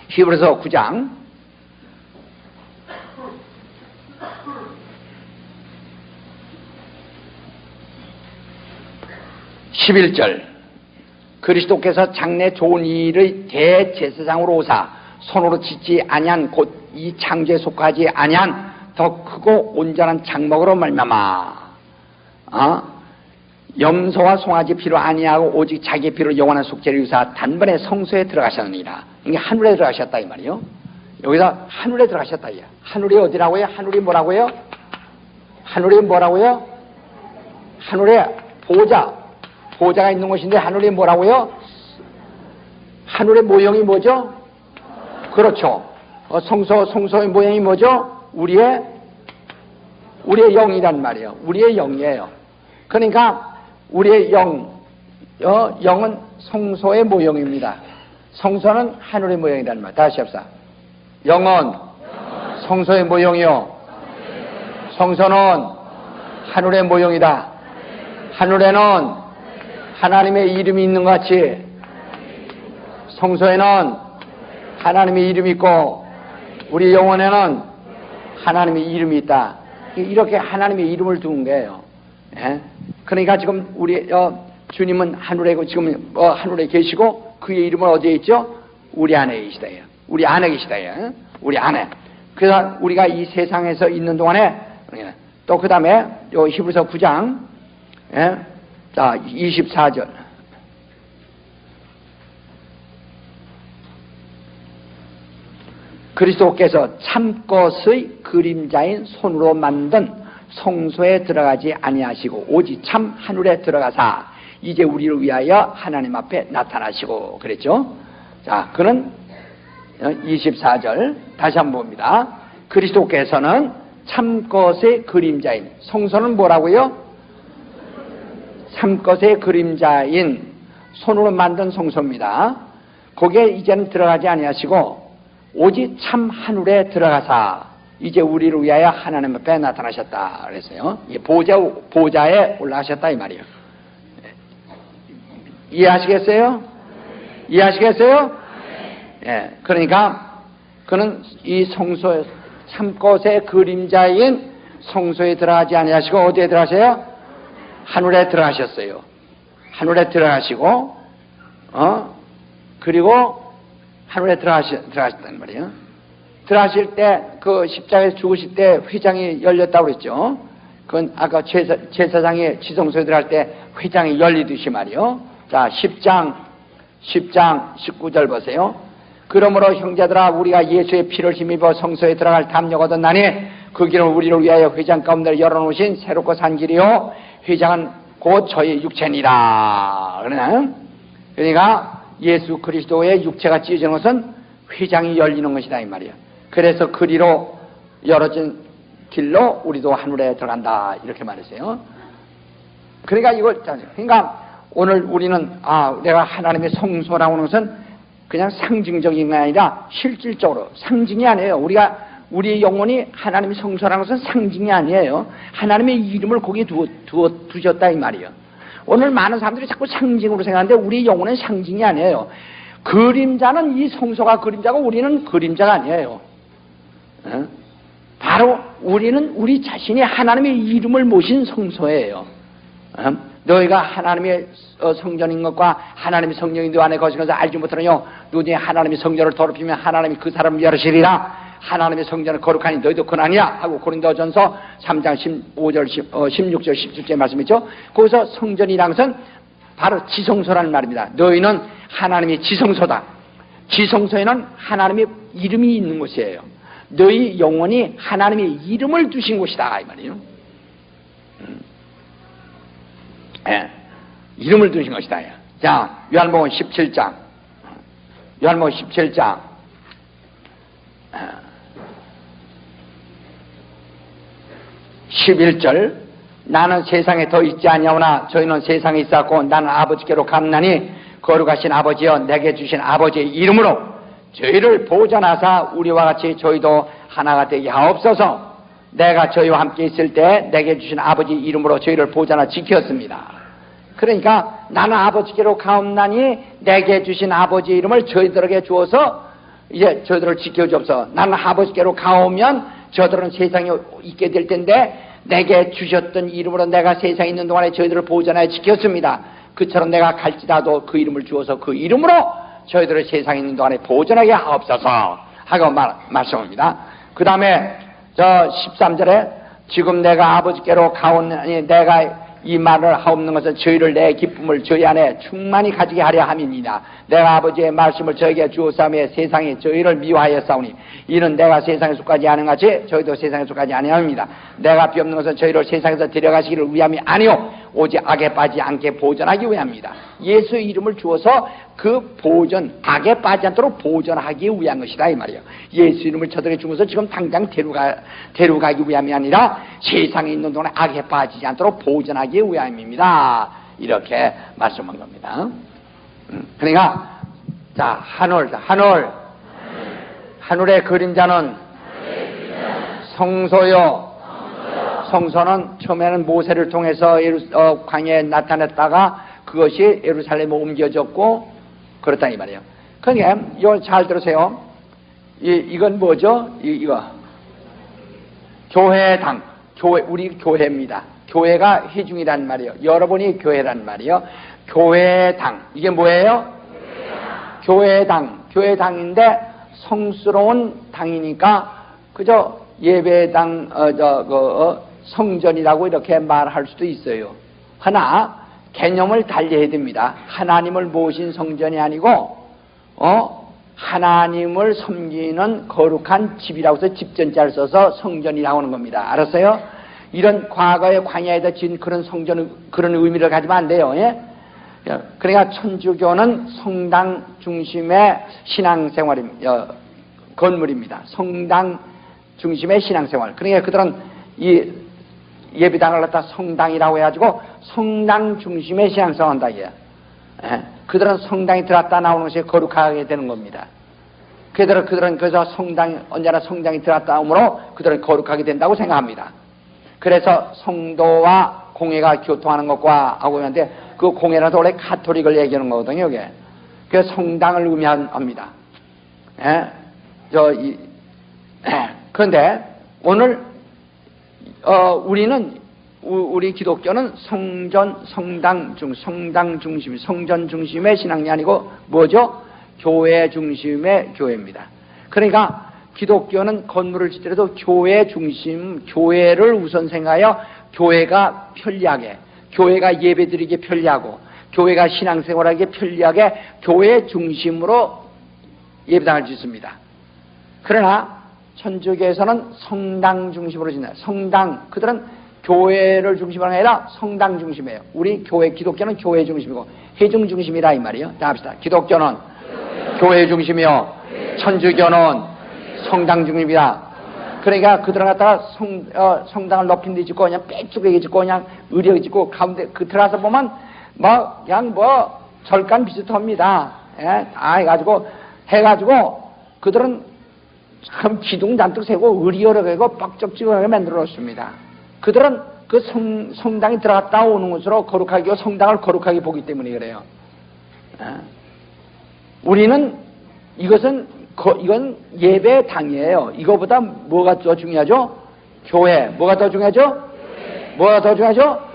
히브리서 9장 11절 그리스도께서 장래 좋은 일의 대제사장으로 오사 손으로 짓지 아니한 곧 이 창조에 속하지 아니한 더 크고 온전한 장막으로 말미암아 염소와 송아지 피로 아니하고 오직 자기 피로 영원한 속죄를 유사 단번에 성소에 들어가셨느니라. 이게 하늘에 들어가셨다 이 말이요. 여기서 하늘에 들어가셨다. 하늘이 어디라고요? 하늘이 뭐라고요? 하늘이 뭐라고요? 하늘에 보좌가 있는 곳인데 하늘이 뭐라고요? 하늘의 모형이 뭐죠? 그렇죠. 성소의 모형이 뭐죠? 우리의 영이란 말이에요. 우리의 영이에요. 그러니까 우리의 영은 성소의 모형입니다. 성소는 하늘의 모형이란 말이에요. 다시 합시다. 영은 성소의 모형이요. 성소는 하늘의 모형이다. 하늘에는 하나님의 이름이 있는 것 같이 성소에는 하나님의 이름이 있고 우리 영혼에는 하나님의 이름이 있다. 이렇게 하나님의 이름을 두는 거예요. 예? 그러니까 지금 우리 주님은 하늘에 지금 하늘에 계시고 그의 이름은 어디에 있죠? 우리 안에 계시다. 우리 안에 계시다. 우리 안에. 그래서 우리가 이 세상에서 있는 동안에 또 그 다음에 요 히브리서 9장 자 24절 그리스도께서 참것의 그림자인 손으로 만든 성소에 들어가지 아니하시고 오직 참 하늘에 들어가사 이제 우리를 위하여 하나님 앞에 나타나시고 그랬죠. 자, 그는 24절 다시 한번 봅니다. 그리스도께서는 참것의 그림자인 성소는 뭐라고요? 참것의 그림자인 손으로 만든 성소입니다. 거기에 이제는 들어가지 아니하시고 오직 참 하늘에 들어가사 이제 우리를 위하여 하나님 앞에 나타나셨다 그랬어요. 보좌에 올라가셨다 이 말이에요. 이해하시겠어요? 이해하시겠어요? 예, 그러니까 그는 이 성소에 참것의 그림자인 성소에 들어가지 아니하시고 어디에 들어가셔요? 하늘에 들어가셨어요. 하늘에 들어가시고 그리고 하늘에 들어가셨단 말이에요. 들어가실 때 그 십자가에서 죽으실 때 회장이 열렸다고 그랬죠. 그건 아까 제사장이 지성소에 들어갈 때 회장이 열리듯이 말이요. 자 10장 19절 보세요. 그러므로 형제들아 우리가 예수의 피를 힘입어 성소에 들어갈 담력 얻었나니 그 길은 우리를 위하여 회장 가운데 열어놓으신 새롭고 산 길이요 회장은 곧 저의 육체니라. 그러니까 예수 그리스도의 육체가 찢어지는 것은 휘장이 열리는 것이다 이 말이에요. 그래서 그리로 열어진 길로 우리도 하늘에 들어간다 이렇게 말했어요. 그러니까 오늘 우리는 내가 하나님의 성소라고 하는 것은 그냥 상징적인 게 아니라 실질적으로 상징이 아니에요. 우리의 영혼이 하나님의 성소라는 것은 상징이 아니에요. 하나님의 이름을 거기에 두셨다 이 말이에요. 오늘 많은 사람들이 자꾸 상징으로 생각하는데 우리 영혼은 상징이 아니에요. 그림자는 이 성소가 그림자고 우리는 그림자가 아니에요. 바로 우리는 우리 자신이 하나님의 이름을 모신 성소예요. 너희가 하나님의 성전인 것과 하나님의 성령이 너 안에 거하신 것을 알지 못하느냐. 누구든지 하나님의 성전을 더럽히면 하나님이 그 사람을 멸하시리라. 하나님의 성전을 거룩하니 너희도 그러하니라 하고 고린도전서 3장 15절 16절 17절 말씀이죠. 거기서 성전이라는 것은 바로 지성소라는 말입니다. 너희는 하나님의 지성소다. 지성소에는 하나님의 이름이 있는 곳이에요. 너희 영혼이 하나님의 이름을 두신 곳이다 이 말이에요. 이름을 두신 것이다. 자, 요한복음 17장 11절 나는 세상에 더 있지 아니하오나 저희는 세상에 있었고 나는 아버지께로 갔나니 거룩하신 아버지여 내게 주신 아버지의 이름으로 저희를 보존하사 우리와 같이 저희도 하나가 되게 하옵소서. 내가 저희와 함께 있을 때 내게 주신 아버지 이름으로 저희를 보존하 지켰습니다. 그러니까 나는 아버지께로 가옵나니 내게 주신 아버지 이름을 저희들에게 주어서 이제 저희들을 지켜주옵소서. 나는 아버지께로 가오면 저들은 세상에 있게 될 텐데 내게 주셨던 이름으로 내가 세상에 있는 동안에 저희들을 보존하여 지켰습니다. 그처럼 내가 갈지라도 그 이름을 주어서 그 이름으로 저희들을 세상에 있는 동안에 보존하게 하옵소서 하고 말씀합니다. 그 다음에 저 13절에 지금 내가 아버지께로 가오니 내가 이 말을 하옵는 것은 저희를 내 기쁨을 저희 안에 충만히 가지게 하려 함이니라. 내가 아버지의 말씀을 저에게 주었사오며 세상이 저희를 미워하였사오니 이는 내가 세상에 속하지 않은 같이 저희도 세상에 속하지 아니함입니다. 내가 비옵는 것은 저희를 세상에서 데려가시기를 위함이 아니오 오직 악에 빠지지 않게 보존하기 위함입니다. 예수의 이름을 주어서 그 보존, 악에 빠지지 않도록 보존하기 위한 것이다 이 말이에요. 예수 이름을 저들에게 주면서 지금 당장 데려가기 위함이 아니라 세상에 있는 동안에 악에 빠지지 않도록 보존하기 위함입니다. 이렇게 말씀한 겁니다. 그러니까 자 하늘의 그림자는 성소요. 성소는 처음에는 모세를 통해서 광야에 나타냈다가 그것이 예루살렘에 옮겨졌고 그렇다 이 말이에요. 그러니까 이거 잘 들으세요. 이건 뭐죠? 이거 교회당, 우리 교회입니다. 교회가 회중이란 말이에요. 여러분이 교회란 말이에요. 교회당 이게 뭐예요? 교회당인데 성스러운 당이니까 그저 예배당 성전이라고 이렇게 말할 수도 있어요. 하나 개념을 달리해야 됩니다. 하나님을 모신 성전이 아니고 하나님을 섬기는 거룩한 집이라고 해서 집전자를 써서 성전이라고 하는 겁니다. 알았어요? 이런 과거의 광야에다 지은 그런 성전 그런 의미를 가지면 안 돼요. 예? 그러니까 천주교는 성당 중심의 신앙생활입니다. 건물입니다. 성당 중심의 신앙생활. 그러니까 그들은 이 예배당을 갖다 성당이라고 해가지고 성당 중심의 신앙생활 한다 이게. 그들은 성당에 들어갔다 나오는 것이 거룩하게 되는 겁니다. 그들은 그래서 언제나 성당에 들어갔다 나오므로 그들은 거룩하게 된다고 생각합니다. 그래서 성도와 공회가 교통하는 것과 하고 있는데 그 공회라도 원래 가톨릭을 얘기하는 거거든요. 이게. 그래서 성당을 의미합니다. 그런데 오늘 우리 기독교는 성전 중심의 신앙이 아니고 뭐죠? 교회 중심의 교회입니다. 그러니까 기독교는 건물을 짓더라도 교회를 우선 생각하여 교회가 편리하게, 교회가 예배드리기 편리하고, 교회가 신앙생활하기 편리하게 교회 중심으로 예배당을 짓습니다. 그러나 천주교에서는 성당 중심으로 짓는다. 성당, 그들은 교회를 중심으로 아니라 성당 중심이에요. 우리 교회, 기독교는 교회 중심이고 회중 중심이라 이 말이에요. 자, 합시다. 기독교는 교회 중심이요. 천주교는 성당 중심이다. 그러니까 그들을 갖다가 성당을 높인 데 짓고 그냥 빼쪽에 짓고 그냥 의리하게 짓고 가운데 그 들어가서 보면 그냥 절간 비슷합니다. 예? 다 해가지고 그들은 참 기둥 잔뜩 세고 의리하게 하고 빡적지근하게 만들어 놓습니다. 그들은 그 성당에 들어갔다 오는 것으로 거룩하게, 성당을 거룩하게 보기 때문에 그래요. 예? 우리는 이건 예배당이에요. 이거보다 뭐가 더 중요하죠? 교회. 뭐가 더 중요하죠? 뭐가 더 중요하죠?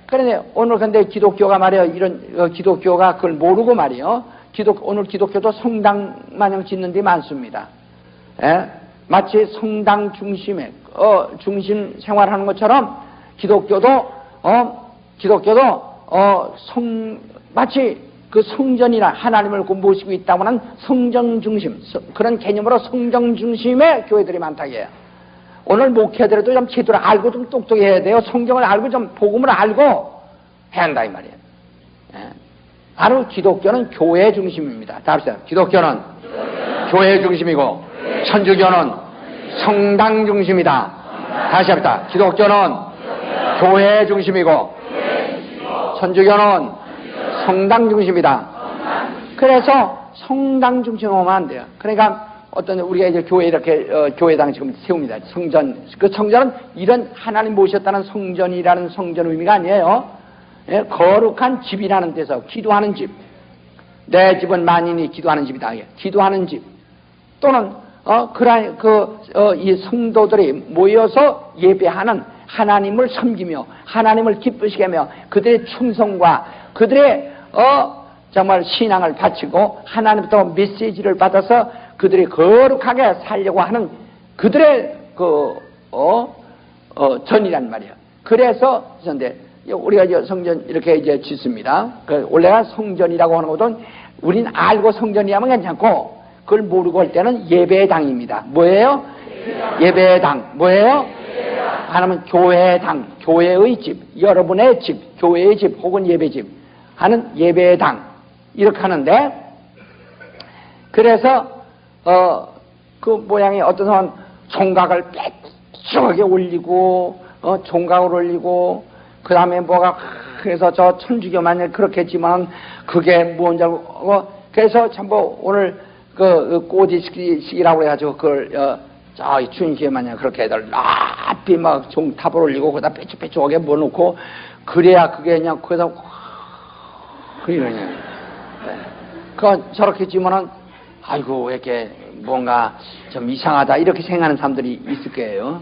그런데 오늘 근데 기독교가 말이에요. 이런 기독교가 그걸 모르고 말이에요. 오늘 기독교도 성당 마냥 짓는 데 많습니다. 예? 마치 성당 중심에 중심 생활하는 것처럼 기독교도 마치 그 성전이나 하나님을 모시고 있다고는 성전 중심 그런 개념으로 성전 중심의 교회들이 많다고해요. 오늘 목회자들도 좀 제대로 알고 좀 똑똑해야 돼요. 성경을 알고 좀 복음을 알고 해야 한다 이 말이에요. 예. 바로 기독교는 교회 중심입니다. 다 합시다. 기독교는 교회 중심이고 천주교는 성당 중심이다. 다시 합시다. 기독교는 교회 중심이고 천주교는 성당 중심이다. 그래서 성당 중심으로 오면 안 돼요. 그러니까 우리가 이제 교회 이렇게 교회당 지금 세웁니다. 그 성전은 이런 하나님 모셨다는 성전이라는 성전 의미가 아니에요. 예, 거룩한 집이라는 데서 기도하는 집. 내 집은 만인이 기도하는 집이다. 기도하는 집. 또는 이 성도들이 모여서 예배하는 하나님을 섬기며 하나님을 기쁘시게 하며 그들의 충성과 그들의 정말 신앙을 바치고 하나님부터 메시지를 받아서 그들이 거룩하게 살려고 하는 그들의 전이란 말이에요. 그래서 우리가 이제 성전 이렇게 이제 짓습니다. 원래가 성전이라고 하는 것은 우리는 알고 성전이라면 괜찮고 그걸 모르고 할 때는 예배당입니다. 뭐예요? 예배당. 뭐예요? 하나면 교회당, 교회의 집, 여러분의 집, 교회의 집 혹은 예배집 하는 예배당 이렇게 하는데 그래서 그 모양이 어떤 사람은 총각을 빼쪽하게 올리고 총각을 올리고 그 다음에 뭐가 그래서 저 천주교만 그렇게 했지만 그게 뭔지 알고 그래서 전부 오늘 그 꼬지식이라고 해가지고 그걸 저 주인기에 마냥 그렇게 애들 높이 막 종탑을 올리고 거기다 빼쭉빼쭉하게 넣어놓고 그래야 그게 그냥 거기다 그러냐. 저렇게 지면은 아이고 왜 이렇게 뭔가 좀 이상하다 이렇게 생각하는 사람들이 있을 거예요.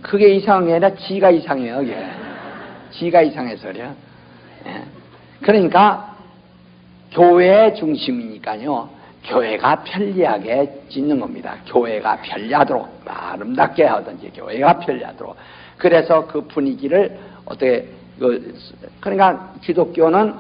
그게 이상한 게 아니라 지가 이상해요. 이게. 지가 이상해서 그래요. 그러니까 교회 중심이니까요. 교회가 편리하게 짓는 겁니다. 교회가 편리하도록 아름답게 하든지 교회가 편리하도록. 그래서 그 분위기를 어떻게 그러니까 기독교는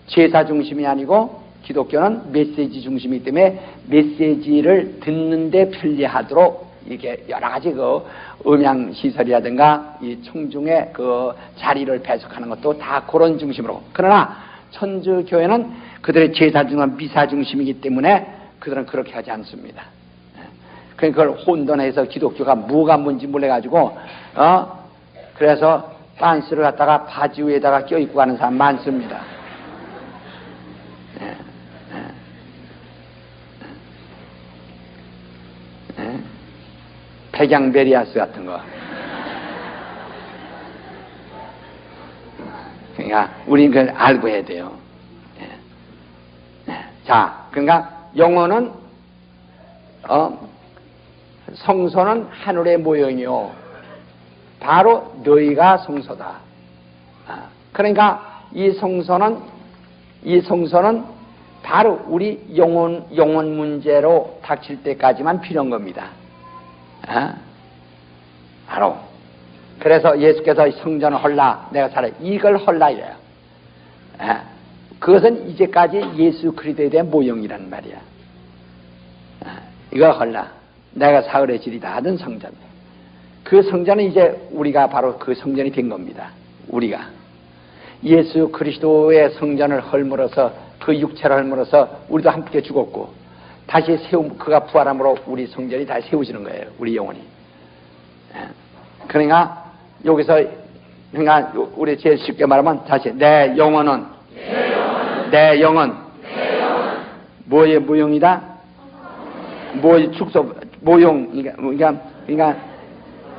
제사 중심이 아니고 기독교는 메시지 중심이기 때문에 메시지를 듣는데 편리하도록 이게 여러 가지 그 음향 시설이라든가 이 청중의 그 자리를 배석하는 것도 다 그런 중심으로. 그러나 천주교회는 그들의 제사 중은 미사 중심이기 때문에 그들은 그렇게 하지 않습니다. 그러니까 그걸 혼돈해서 기독교가 뭐가 뭔지 몰라가지고 그래서 빤스를 갖다가 바지 위에다가 껴입고 가는 사람 많습니다. 백양베리아스 같은 거. 그러니까 우리는 그걸 알고 해야 돼요. 자, 그러니까 영혼은 성소는 하늘의 모형이요 바로 너희가 성소다. 그러니까 이 성소는 바로 우리 영혼 문제로 닥칠 때까지만 필요한 겁니다. 바로 그래서 예수께서 성전을 헐라 내가 살아 이걸 헐라 이래요. 그것은 이제까지 예수 그리스도에 대한 모형이란 말이야. 이거 헐라 내가 사흘의 질이다 하던 성전. 그 성전은 이제 우리가 바로 그 성전이 된 겁니다. 우리가 예수 그리스도의 성전을 헐물어서 그 육체를 헐물어서 우리도 함께 죽었고 다시 그가 부활함으로 우리 성전이 다시 세워지는 거예요. 우리 영혼이. 그러니까 여기서 그러니까 우리 제일 쉽게 말하면 다시 내 영혼은 뭐의 무용이다? 뭐의 축소 모용 그러니까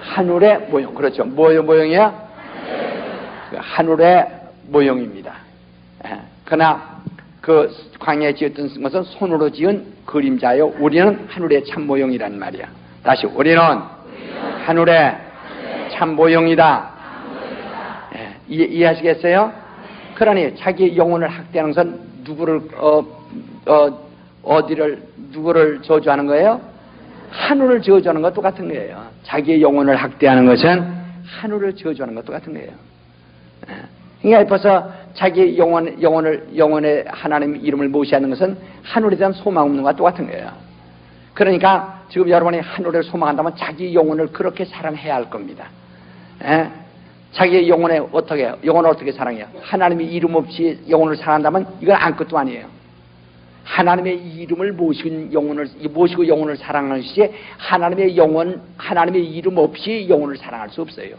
하늘의 모용. 그렇죠. 뭐의 모용이야? 하늘의 모용입니다. 그러나 그 광야에 지었던 것은 손으로 지은 그림자요. 우리는 하늘의 참 모용이란 말이야. 다시 우리는 하늘의 참 모용이다. 이해하시겠어요? 그러니 자기 영혼을 학대하는 것은 누구를 저주하는 거예요? 하늘을 저주하는 것도 똑같은 거예요. 자기의 영혼을 학대하는 것은 하늘을 저주하는 것도 똑같은 거예요. 그러니까 벌써 자기 영혼의 하나님 이름을 무시하는 것은 하늘에 대한 소망 없는 것과 똑같은 거예요. 그러니까 지금 여러분이 하늘을 소망한다면 자기 영혼을 그렇게 사랑해야 할 겁니다. 자기 영혼을 어떻게 사랑해요? 하나님의 이름 없이 영혼을 사랑한다면 이건 아무것도 아니에요. 하나님의 이름을 모시고 영혼을 사랑하는 것이 하나님의 이름 없이 영혼을 사랑할 수 없어요.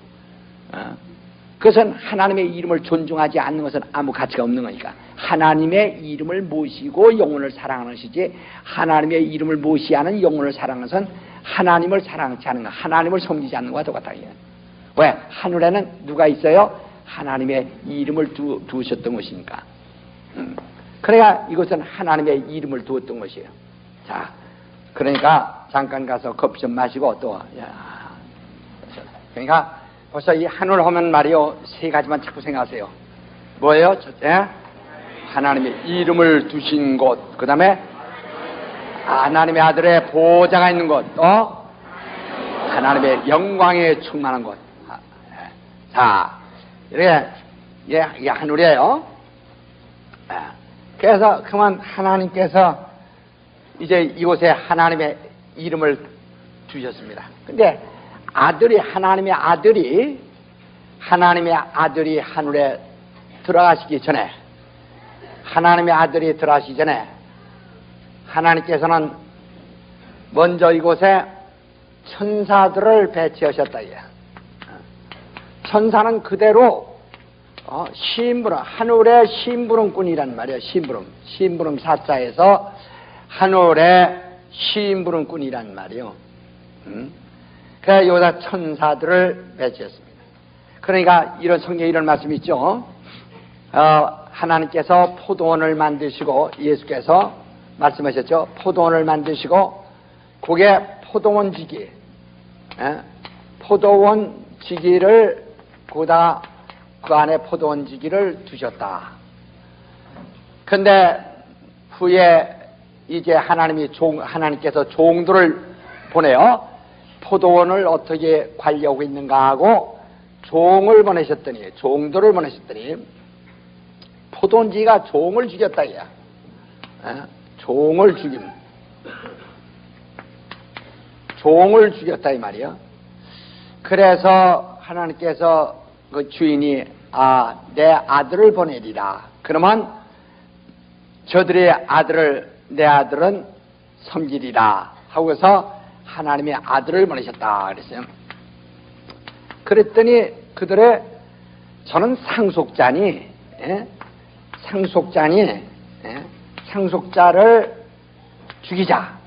그것은 하나님의 이름을 존중하지 않는 것은 아무 가치가 없는 거니까 하나님의 이름을 모시고 영혼을 사랑하는 것이지 하나님의 이름을 모시하는 영혼을 사랑하는 것은 하나님을 사랑하지 않는 것, 하나님을 섬기지 않는 것과 똑같다. 왜? 하늘에는 누가 있어요? 하나님의 이름을 두셨던 것이니까. 그러니까 이것은 하나님의 이름을 두었던 것이에요. 자, 그러니까 잠깐 가서 커피 좀 마시고 또 그러니까 벌써 이 하늘 하면 말이요 세 가지만 자꾸 생각하세요. 뭐예요? 첫째, 하나님의 이름을 두신 곳. 그 다음에 하나님의 아들의 보좌가 있는 곳. 또 하나님의 영광에 충만한 곳. 자, 이게 하늘이에요. 그래서 그만 하나님께서 이제 이곳에 하나님의 이름을 두셨습니다. 근데 하나님의 아들이 하늘에 들어가시기 전에 하나님께서는 먼저 이곳에 천사들을 배치하셨다. 천사는 그대로 하늘의 심부름꾼이란 말이에요. 심부름 사자에서 하늘의 심부름꾼이란 말이에요. 그래서 여기다 천사들을 배치했습니다. 그러니까 이런 성경에 이런 말씀이 있죠. 하나님께서 포도원을 만드시고 예수께서 말씀하셨죠. 포도원을 만드시고 그게 포도원 지기를 거기다 그 안에 포도원 지기를 두셨다. 근데 후에 이제 하나님께서 종들을 보내요. 포도원을 어떻게 관리하고 있는가 하고 종들을 보내셨더니 포도원지가 종을 죽였다. 종을 죽였다 이 말이야. 그래서 하나님께서 그 주인이 내 아들을 보내리라. 그러면 내 아들은 섬기리라 하고서 하나님의 아들을 보내셨다 그랬어요. 그랬더니 저는 상속자를 죽이자.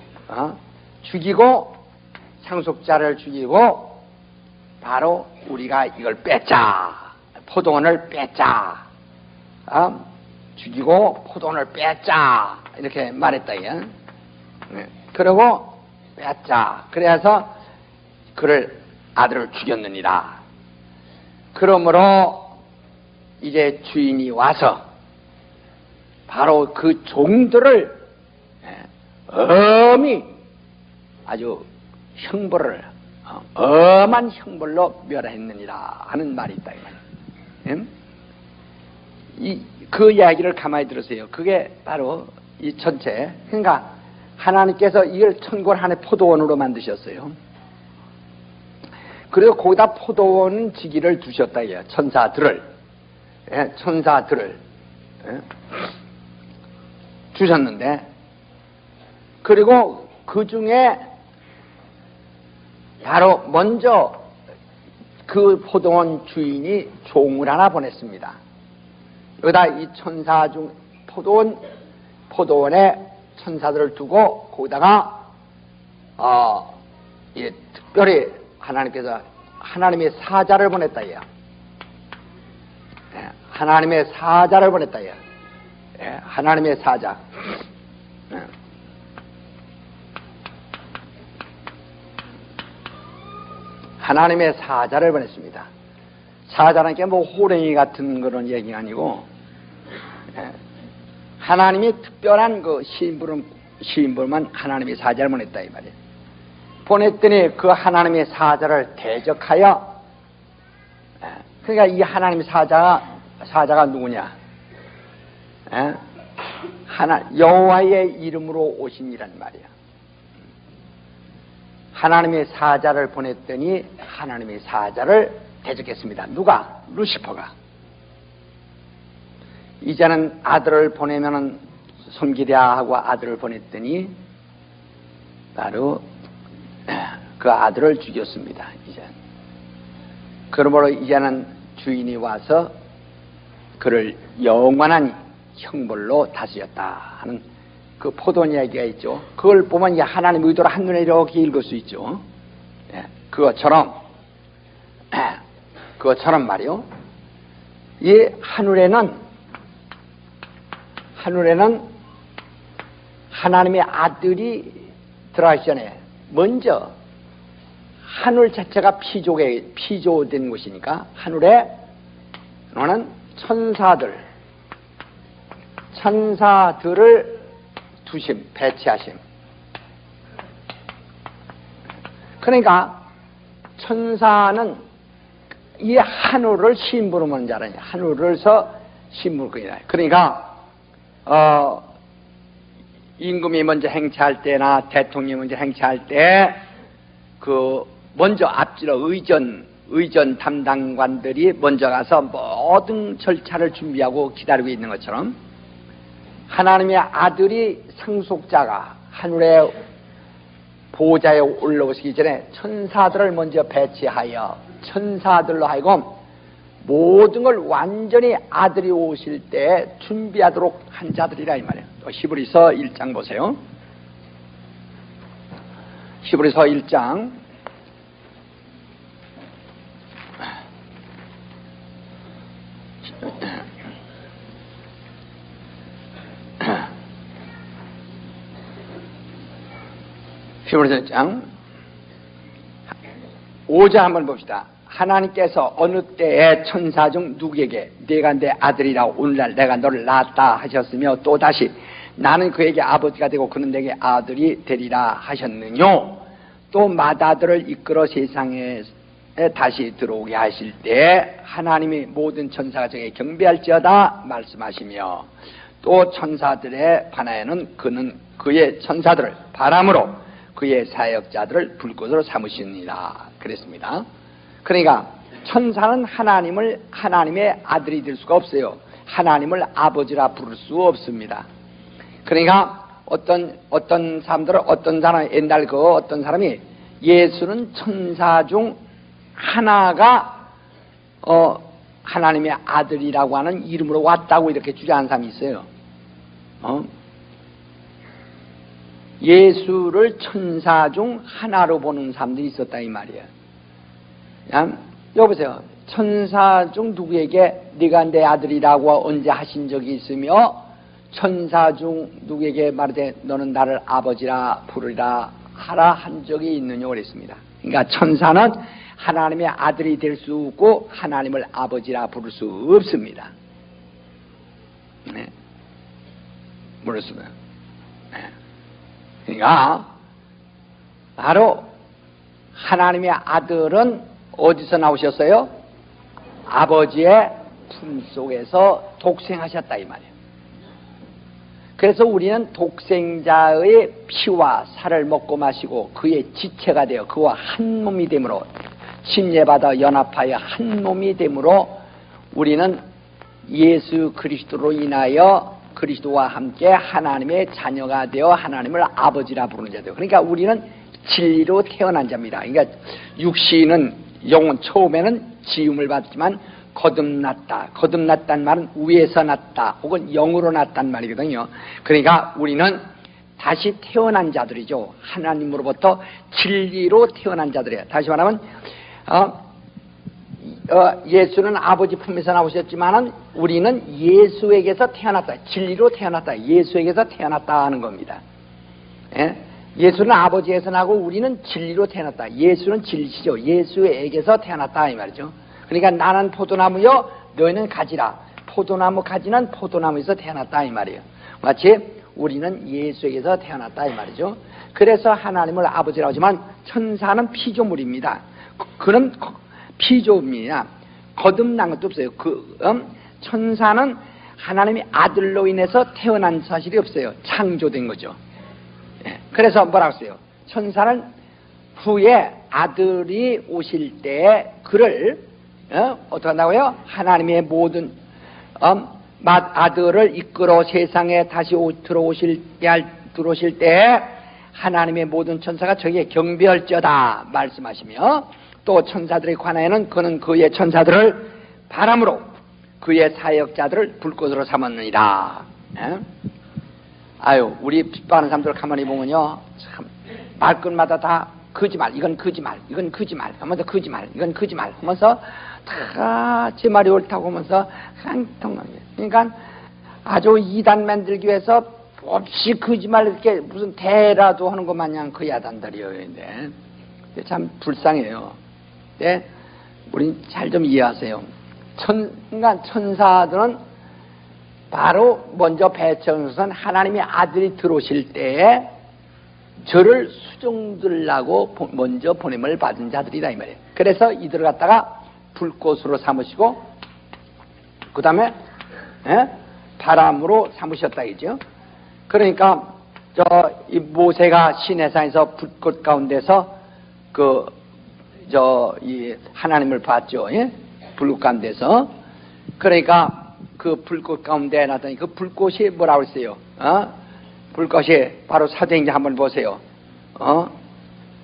상속자를 죽이고 바로 우리가 이걸 뺏자. 포도원을 뺏자. 죽이고 포도원을 뺏자. 이렇게 말했다. 그러고 뺏자. 그래서 아들을 죽였느니라. 그러므로 이제 주인이 와서 바로 그 종들을 아주 엄한 형벌로 멸하였느니라 하는 말이 있다. 그 이야기를 가만히 들으세요. 그게 바로 이 전체. 그러니까 하나님께서 이걸 천국 안에 포도원으로 만드셨어요. 그리고 거기다 포도원 지기를 두셨다 이요. 천사들을. 예, 천사들을. 예, 주셨는데, 그리고 그 중에 바로 먼저 그 포도원 주인이 종을 하나 보냈습니다. 여기다 이 천사 중 포도원에 천사들을 두고 거기다가 특별히 하나님께서 하나님의 사자를 보냈다 이야. 예, 하나님의 사자를 보냈다 이야. 예, 하나님의 사자. 예. 하나님의 사자를 보냈습니다. 사자라는 게 뭐 호랭이 같은 그런 얘기가 아니고, 예, 하나님이 특별한 그 시인부름만 하나님의 사자를 보냈다 이 말이에요. 보냈더니 그 하나님의 사자를 대적하여, 예, 그러니까 이 하나님의 사자가 누구냐? 예? 여호와의 이름으로 오신이란 말이야. 하나님의 사자를 보냈더니 하나님의 사자를 대적했습니다. 누가? 루시퍼가. 이제는 아들을 보내면은 섬기랴 하고 아들을 보냈더니 바로 그 아들을 죽였습니다. 이제 그러므로 이제는 주인이 와서 그를 영원한 형벌로 다스렸다 하는 그 포도원 이야기가 있죠. 그걸 보면 하나님 의도를 한눈에 이렇게 읽을 수 있죠. 예, 그것처럼 말이요. 이 하늘에는 하나님의 아들이 들어가기 전에 먼저 하늘 자체가 피조된 곳이니까 하늘에 너는 천사들을 배치하심. 그러니까 천사는 이 하늘을 심부름하는 자라냐. 하늘을서 심부름이다. 그러니까 임금이 먼저 행차할 때나 대통령이 먼저 행차할 때 먼저 앞질러 의전 담당관들이 먼저 가서 모든 절차를 준비하고 기다리고 있는 것처럼 하나님의 아들이 상속자가 하늘의 보좌에 올라오시기 전에 천사들을 먼저 배치하여 천사들로 하여금 모든 걸 완전히 아들이 오실 때 준비하도록 한 자들이라 이 말이에요. 히브리서 1장 보세요. 히브리서 1장 히브리서 1장 5절 한번 봅시다. 하나님께서 어느 때에 천사 중 누구에게 네가 내 아들이라 오늘날 내가 너를 낳았다 하셨으며 또다시 나는 그에게 아버지가 되고 그는 내게 아들이 되리라 하셨느뇨. 또 맏아들을 이끌어 세상에 다시 들어오게 하실 때 하나님이 모든 천사가 저에게 경배할지어다 말씀하시며 또 천사들의 반하에는 그는 그의 천사들을 바람으로 그의 사역자들을 불꽃으로 삼으시니라 그랬습니다. 그러니까 천사는 하나님의 아들이 될 수가 없어요. 하나님을 아버지라 부를 수 없습니다. 그러니까 어떤 사람들은 옛날 어떤 사람이 예수는 천사 중 하나가 하나님의 아들이라고 하는 이름으로 왔다고 이렇게 주장하는 사람이 있어요. 예수를 천사 중 하나로 보는 사람들이 있었다 이 말이에요. 여보세요. 천사 중 누구에게 네가 내 아들이라고 언제 하신 적이 있으며 천사 중 누구에게 말하되 너는 나를 아버지라 부르리라 하라 한 적이 있느냐 그랬습니다. 그러니까 천사는 하나님의 아들이 될 수 없고 하나님을 아버지라 부를 수 없습니다. 네. 모르겠습니다. 네. 그러니까 바로 하나님의 아들은 어디서 나오셨어요? 아버지의 품속에서 독생하셨다 이 말이에요. 그래서 우리는 독생자의 피와 살을 먹고 마시고 그의 지체가 되어 그와 한 몸이 되므로 침례받아 연합하여 한 몸이 되므로 우리는 예수 그리스도로 인하여 그리스도와 함께 하나님의 자녀가 되어 하나님을 아버지라 부르는 자들. 그러니까 우리는 진리로 태어난 자입니다. 그러니까 육신은 영혼 처음에는 지음을 받지만 거듭났다. 거듭났단 말은 위에서 났다 혹은 영으로 났단 말이거든요. 그러니까 우리는 다시 태어난 자들이죠. 하나님으로부터 진리로 태어난 자들이에요. 다시 말하면 예수는 아버지 품에서 나오셨지만은 우리는 예수에게서 태어났다. 진리로 태어났다. 예수에게서 태어났다 하는 겁니다. 예? 예수는 아버지에서 나고 우리는 진리로 태어났다. 예수는 진리시죠. 예수에게서 태어났다 이 말이죠. 그러니까 나는 포도나무요 너희는 가지라. 포도나무 가지는 포도나무에서 태어났다 이 말이에요. 마치 우리는 예수에게서 태어났다 이 말이죠. 그래서 하나님을 아버지라고 하지만 천사는 피조물입니다. 그는 피조물이나 거듭난 것도 없어요. 천사는 하나님의 아들로 인해서 태어난 사실이 없어요. 창조된 거죠. 그래서 뭐라고 했어요? 천사는 후에 아들이 오실 때 그를 어떻게 한다고요? 하나님의 모든 아들을 이끌어 세상에 다시 들어오실 때 하나님의 모든 천사가 저에게 경배할지어다 말씀하시며 또 천사들에 관하여는 그는 그의 천사들을 바람으로 그의 사역자들을 불꽃으로 삼았느니라. 아유, 우리 핍박하는 사람들 가만히 보면요, 참 말끝마다 다 거짓말, 이건 거짓말, 이건 거짓말, 하면서 거짓말, 이건 거짓말, 하면서 다 제 말이 옳다고 하면서 한통하게. 그러니까 아주 이단 만들기 위해서 없이 거짓말 이렇게 무슨 대라도 하는 것 마냥 그 야단들이요. 근데 참 불쌍해요. 근데 우린 잘 좀 이해하세요. 그러니까 천사들은 바로 먼저 배척선 하나님의 아들이 들어오실 때에 저를 수종들라고 먼저 보냄을 받은 자들이다 이 말이에요. 그래서 이들을 갖다가 불꽃으로 삼으시고 그 다음에 바람으로 삼으셨다 이죠. 그러니까 이 모세가 시내산에서 불꽃 가운데서 이 하나님을 봤죠. 예? 불꽃 가운데서. 그러니까 그 불꽃 가운데 나타나니 그 불꽃이 뭐라고 했어요? 불꽃이 바로 사도행전 한번 보세요.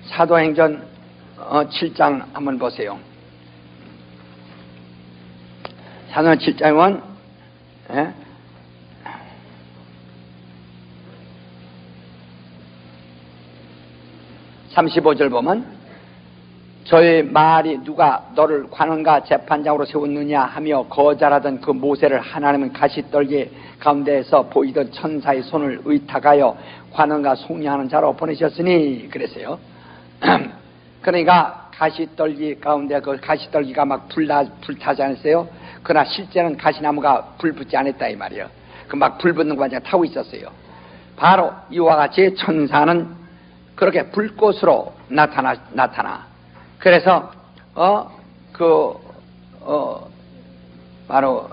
사도행전 7장 한번 보세요. 사도행전 7장은 35절 보면 저의 말이 누가 너를 관원과 재판장으로 세웠느냐 하며 거절하던 그 모세를 하나님은 가시떨기 가운데에서 보이던 천사의 손을 의탁하여 관원과 속량하는 자로 보내셨으니 그랬어요. 그러니까 가시떨기 가운데 그 가시떨기가 막 불타지 않았어요? 그러나 실제는 가시나무가 불붙지 않았다 이 말이에요. 그 막 불붙는 거 그냥 타고 있었어요. 바로 이와 같이 천사는 그렇게 불꽃으로 나타나. 그래서 바로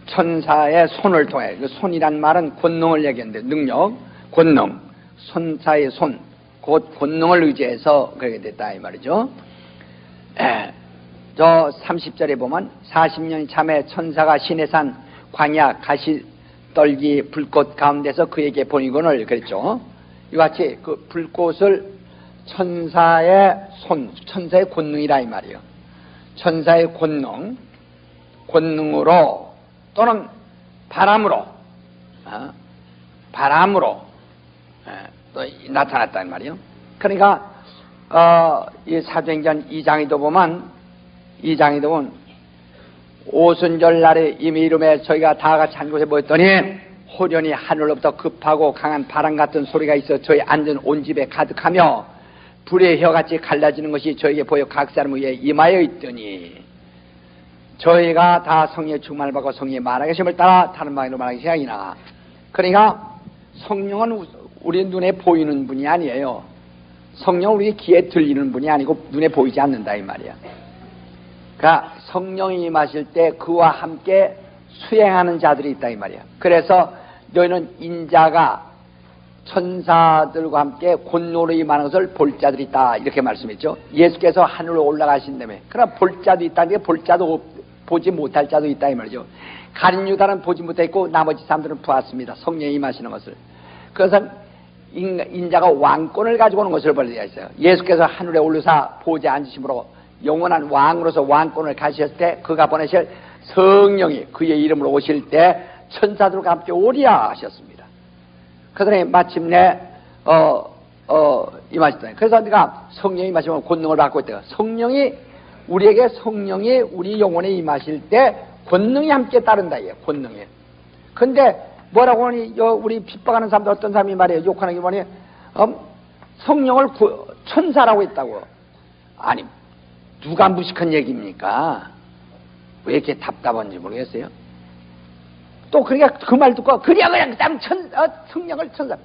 천사의 손을 통해, 그 손이란 말은 권능을 얘기하는데 능력, 권능, 천사의 손, 곧 권능을 의지해서 그렇게 됐다 이 말이죠. 저 30절에 보면 40년이 참에 천사가 시내산 광야 가시떨기 불꽃 가운데서 그에게 보이거늘 그랬죠. 이같이 그 불꽃을 천사의 손, 천사의 권능이라 이 말이에요. 천사의 권능으로 또는 바람으로 또 나타났단 말이에요. 그러니까 이 사도행전 2장에도 보면 오순절 날에 이미 이름에 저희가 다 같이 한 곳에 모였더니 호련히 하늘로부터 급하고 강한 바람 같은 소리가 있어 저희 앉은 온 집에 가득하며 불의 혀같이 갈라지는 것이 저에게 보여 각 사람 위에 임하여 있더니 저희가 다 성령의 충만을 받고 성령의 말하게 심을 따라 다른 방향으로 말하기 시작이나. 그러니까 성령은 우리 눈에 보이는 분이 아니에요. 성령은 우리 귀에 들리는 분이 아니고 눈에 보이지 않는다 이 말이야. 그러니까 성령이 임하실 때 그와 함께 수행하는 자들이 있다 이 말이야. 그래서 너희는 인자가 천사들과 함께 곤노로 임하는 것을 볼 자들이 있다 이렇게 말씀했죠. 예수께서 하늘로 올라가신 다음에 그러나 볼 자도 있다는 게 볼 자도 보지 못할 자도 있다 이 말이죠. 가룟 유다는 보지 못했고 나머지 사람들은 보았습니다. 성령이 임하시는 것을. 그것은 인자가 왕권을 가지고 오는 것을 볼 수가 있어요. 예수께서 하늘에 올르사 보좌에 앉으심으로 영원한 왕으로서 왕권을 가지셨을 때 그가 보내실 성령이 그의 이름으로 오실 때 천사들과 함께 오리라 하셨습니다. 그들이 마침내 임하셨다. 그래서 내가 성령이 임하시면 권능을 받고 있다. 성령이 우리 영혼에 임하실 때 권능이 함께 따른다. 권능이. 근데 뭐라고 하니 우리 핍박하는 사람들 어떤 사람이 말이에요. 욕하는 게 뭐니? 성령을 천사라고 했다고. 아니 누가 무식한 얘기입니까? 왜 이렇게 답답한지 모르겠어요. 또 그러니까 그 말 듣고 그냥 성령을 천사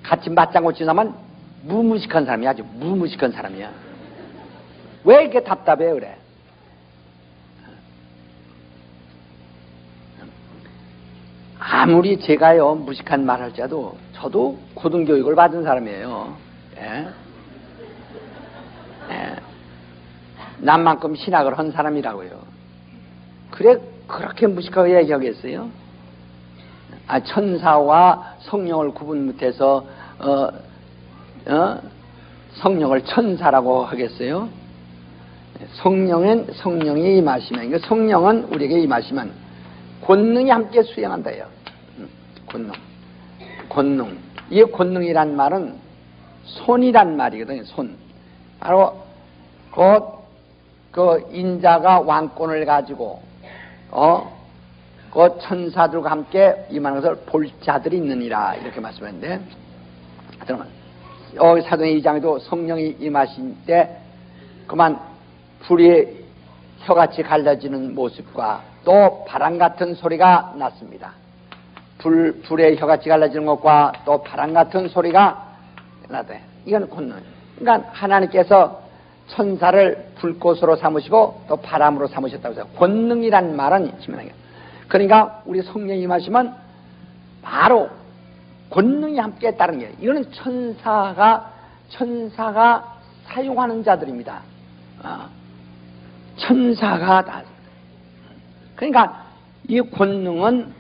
같이 맞장구 치자면 무무식한 사람이야. 아주 무무식한 사람이야. 왜 이렇게 답답해 그래? 아무리 제가요 무식한 말 할지라도 저도 고등교육을 받은 사람이에요. 예? 예. 남만큼 신학을 한 사람이라고요. 그래 그렇게 무식하게 얘기하겠어요? 천사와 성령을 구분 못해서 성령을 천사라고 하겠어요? 성령이 임하시면, 그러니까 성령은 우리에게 임하시면 권능이 함께 수행한다요. 권능. 이 권능이란 말은 손이란 말이거든요. 손. 바로 그 인자가 왕권을 가지고 그 천사들과 함께 임하는 것을 볼 자들이 있느니라 이렇게 말씀했는데, 사도행 2장에도 성령이 임하신 때 그만 불이 혀같이 갈라지는 모습과 또 바람 같은 소리가 났습니다. 불의 혀같이 갈라지는 것과 또 바람 같은 소리가 나대. 이건 권능. 그러니까 하나님께서 천사를 불꽃으로 삼으시고 또 바람으로 삼으셨다고 해서 권능이란 말은 지면하게. 그러니까 우리 성령이 임하시면 바로 권능이 함께 따른 게, 이거는 천사가 사용하는 자들입니다. 천사가 다. 그러니까 이 권능은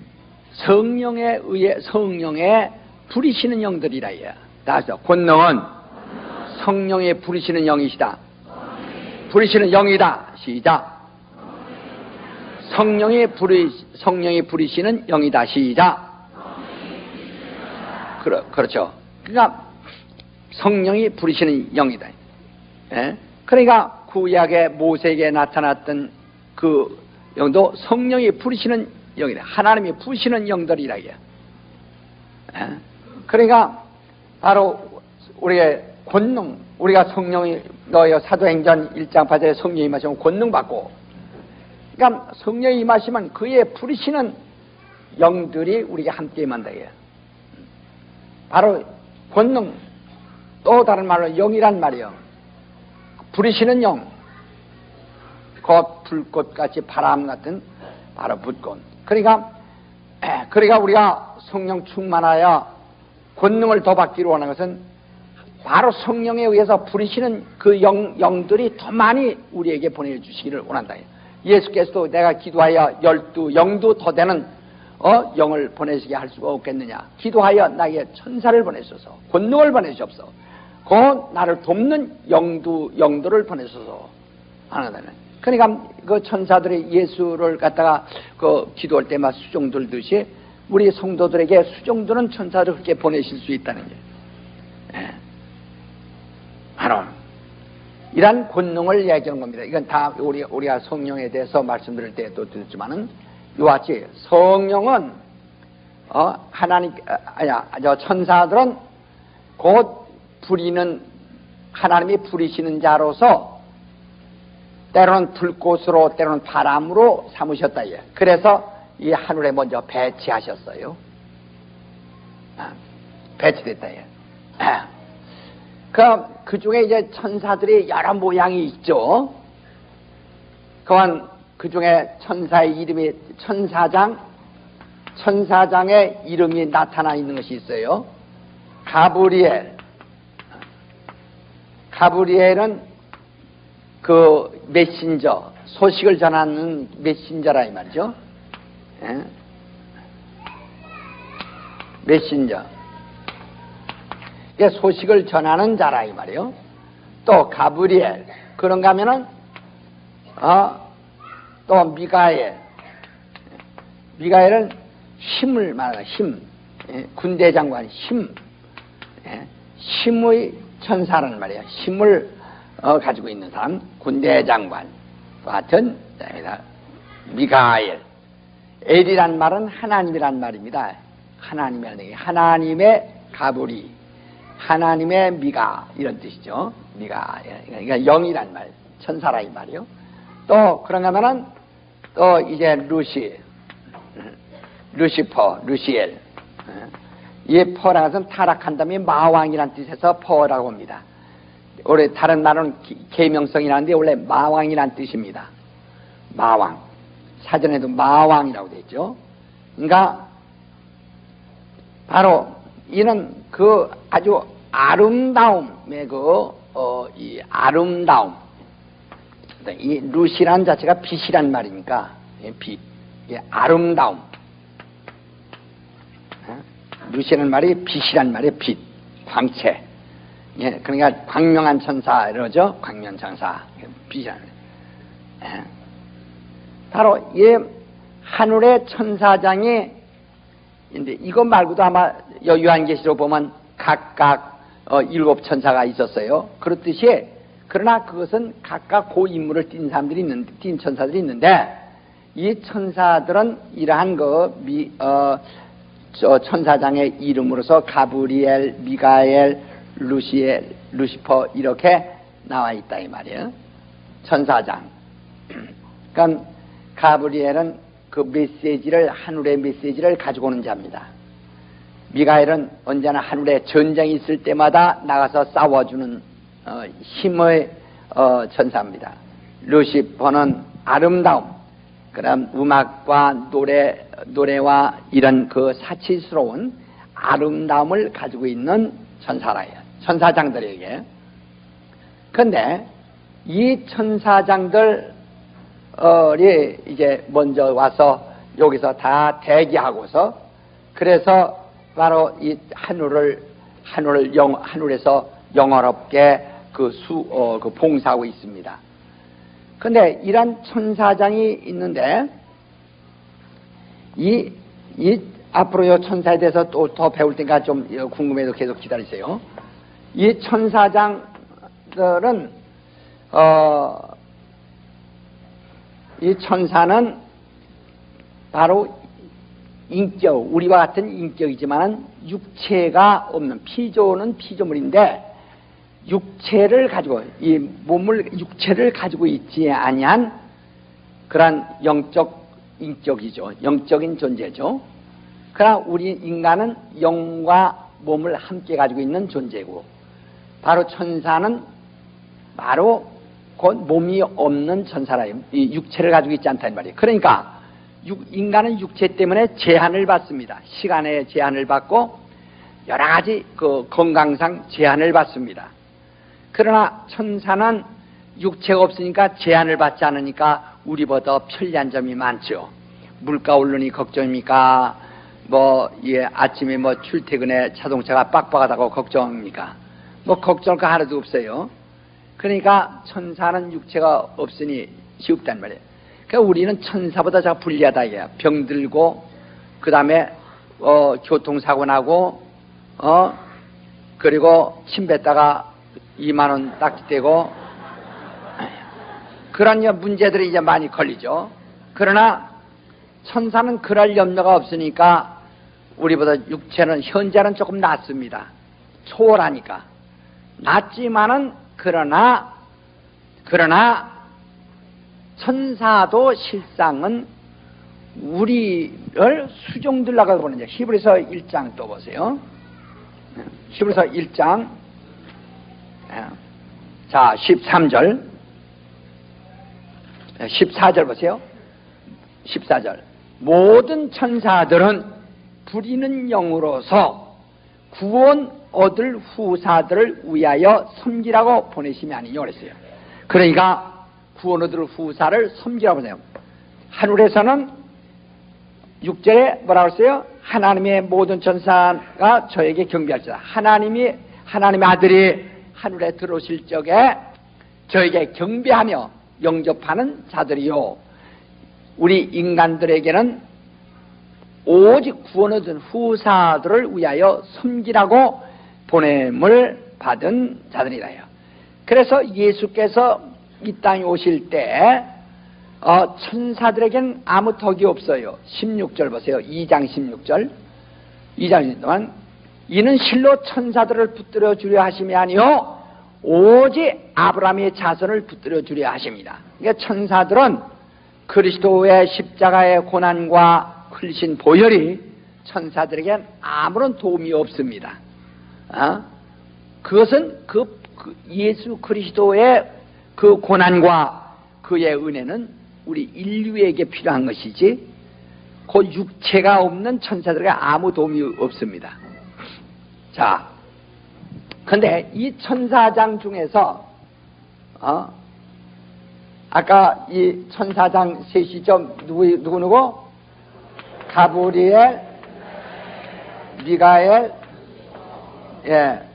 성령에 의해 성령에 부리시는 영들이라 해요. 다시요. 권능은 성령에 부리시는 영이시다. 부리시는 영이다. 시작. 성령이 부리시는 영이다. 시작. 그렇죠. 그러니까 성령이 부리시는 영이다. 예? 그러니까 구약의 모세에게 나타났던 그 영도 성령이 부리시는 영이다. 하나님이 부시는 영들이라 해요. 예? 그러니까 바로 우리의 권능, 우리가 성령이 너희 사도행전 1장 8절에 성령이 임하시면 권능 받고, 그러니까 성령이 임하시면 그의 부리시는 영들이 우리가 함께 임한다 해요. 바로 권능, 또 다른 말로 영이란 말이요. 부리시는 영, 불꽃같이 바람 같은 바로 불꽃. 그러니까 우리가 성령 충만하여 권능을 더 받기로 하는 것은 바로 성령에 의해서 부리시는 그 영들이 더 많이 우리에게 보내주시기를 원한다. 예수께서도 내가 기도하여 12영도 더 되는 영을 보내시게 할 수가 없겠느냐. 기도하여 나에게 천사를 보내소서, 권능을 보내주옵소서, 그 나를 돕는 영들을 보내소서 하는. 그러니까 그 천사들이 예수를 갖다가 그 기도할 때마다 수종 들듯이 우리 성도들에게 수종 드는 천사를 그렇게 보내실 수 있다는 게, 바로 이런 권능을 얘기하는 겁니다. 이건 다 우리가 성령에 대해서 말씀드릴 때도 들었지만은 이와 같이 성령은 천사들은 곧 부리는, 하나님이 부리시는 자로서 때로는 불꽃으로 때로는 바람으로 삼으셨다. 그래서 이 하늘에 먼저 배치하셨어요. 배치됐다. 그 중에 이제 천사들이 여러 모양이 있죠. 그 중에 천사의 이름이 천사장, 천사장의 이름이 나타나 있는 것이 있어요. 가브리엘. 가브리엘은 그 메신저, 소식을 전하는 메신저라 이 말이죠. 예? 메신저. 이게 소식을 전하는 자라 이 말이에요. 또 가브리엘. 그런가 하면은 또 미가엘. 미가엘은 힘을 말하는 힘. 예? 군대 장관 힘. 예? 힘의 천사라는 말이에요. 힘을 가지고 있는 사람, 군대 장관 같은 미가엘. 엘이란 말은 하나님이란 말입니다. 하나님이라는 얘기. 하나님의 가브리, 하나님의 미가 이런 뜻이죠. 미가, 그러니까 영이란 말, 천사라 이 말이요. 또 그런가 하면은 또 이제 루시퍼, 루시엘. 이 퍼라는 것은 타락한 다음에 마왕이란 뜻에서 퍼라고 합니다. 원래 다른 말은 계명성이라는데 원래 마왕이란 뜻입니다. 마왕. 사전에도 마왕이라고 되어 있죠. 그러니까 바로 이는 그 아주 아름다움의 이 아름다움. 이 루시라는 자체가 빛이란 말이니까 빛. 아름다움. 루시라는 말이 빛이란 말이에요. 빛, 광채. 예, 그러니까 광명한 천사 이러죠. 광명 천사, 빛이라는. 예. 바로 이 하늘의 천사장이 인데 이것 말고도 아마 요한계시록 보면 각각 7 천사가 있었어요. 그렇듯이 그러나 그것은 각각 그 임무를 띈 사람들이 띈 천사들이 있는데 이 천사들은 이러한 천사장의 이름으로서 가브리엘, 미가엘, 루시퍼 이렇게 나와 있다 이 말이에요. 천사장. 그러니까 가브리엘은 그 메시지를, 하늘의 메시지를 가지고 오는 자입니다. 미가엘은 언제나 하늘에 전쟁이 있을 때마다 나가서 싸워주는 힘의 천사입니다. 루시퍼는 아름다움, 그럼 음악과 노래와 이런 그 사치스러운 아름다움을 가지고 있는 천사라요. 천사장들에게. 그런데 이 천사장들이 이제 먼저 와서 여기서 다 대기하고서 그래서 바로 이 하늘에서 영원롭게 그 봉사하고 있습니다. 그런데 이런 천사장이 있는데 이 앞으로 이 천사에 대해서 또 더 배울 테니까 좀 궁금해도 계속 기다리세요. 이 천사장들은 이 천사는 바로 인격, 우리와 같은 인격이지만은 육체가 없는 피조는 피조물인데 육체를 가지고 육체를 가지고 있지 아니한 그러한 영적 인격이죠. 영적인 존재죠. 그러나 우리 인간은 영과 몸을 함께 가지고 있는 존재고 바로 천사는 바로 곧 몸이 없는 천사라요. 이 육체를 가지고 있지 않다는 말이에요. 그러니까 인간은 육체 때문에 제한을 받습니다. 시간의 제한을 받고 여러 가지 그 건강상 제한을 받습니다. 그러나 천사는 육체가 없으니까 제한을 받지 않으니까 우리보다 편리한 점이 많죠. 물가 오르니 걱정입니까? 아침에 출퇴근에 자동차가 빡빡하다고 걱정입니까? 걱정할 거 하나도 없어요. 그러니까 천사는 육체가 없으니 쉽단 말이에요. 그러니까 우리는 천사보다 더 불리하다 이거야. 병들고 그 다음에 교통사고 나고 그리고 침 뱉다가 2만 원 딱지떼고 그런 문제들이 이제 많이 걸리죠. 그러나 천사는 그럴 염려가 없으니까 우리보다 육체는 현재는 조금 낫습니다. 초월하니까 낫지만은 그러나 천사도 실상은 우리를 수종들라고 보는 자. 히브리서 1장 또 보세요. 히브리서 1장 자 13절 14절 보세요. 14절 모든 천사들은 부리는 영으로서 구원 얻을 후사들을 위하여 섬기라고 보내심이 아니냐 그랬어요. 그러니까 구원 얻을 후사를 섬기라고 하세요. 하늘에서는 6절에 뭐라고 했어요? 하나님의 모든 천사가 저에게 경배할지다. 하나님의 아들이 하늘에 들어오실 적에 저에게 경배하며 영접하는 자들이요, 우리 인간들에게는 오직 구원 얻은 후사들을 위하여 섬기라고 보냄을 받은 자들이라요. 그래서 예수께서 이 땅에 오실 때 천사들에겐 아무 덕이 없어요. 16절 보세요. 2장 16절. 2장 16절. 이는 실로 천사들을 붙들어 주려 하심이 아니요 오직 아브라함의 자손을 붙들어 주려 하십니다. 그러니까 천사들은 그리스도의 십자가의 고난과 흘리신 보혈이 천사들에겐 아무런 도움이 없습니다. 그것은 예수 그리스도의 그 고난과 그의 은혜는 우리 인류에게 필요한 것이지 그 육체가 없는 천사들에게 아무 도움이 없습니다. 자, 근데 이 천사장 중에서 아까 이 천사장 셋이죠. 누구? 가브리엘, 미가엘,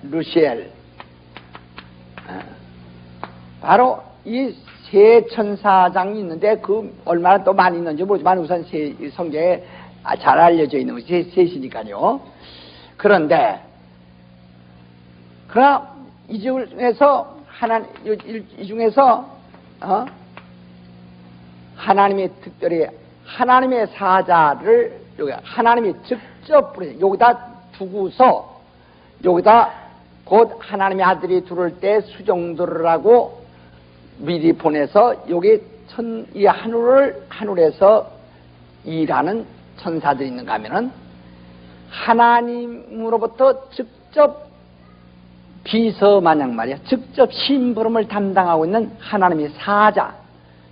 루시엘. 바로 이 세 천사장이 있는데 그 얼마나 또 많이 있는지 모르지만 우선 성경에 잘 알려져 있는 것이 셋이니까요. 그러나 이 중에서 하나님이 특별히 하나님의 사자를 하나님이 직접 여기다 두고서 여기다 곧 하나님의 아들이 들어올 때 수종들으라고 미리 보내서 여기 이 하늘에서 일하는 천사들이 있는가 하면은 하나님으로부터 직접 비서마냥 말이야. 직접 심부름을 담당하고 있는 하나님의 사자,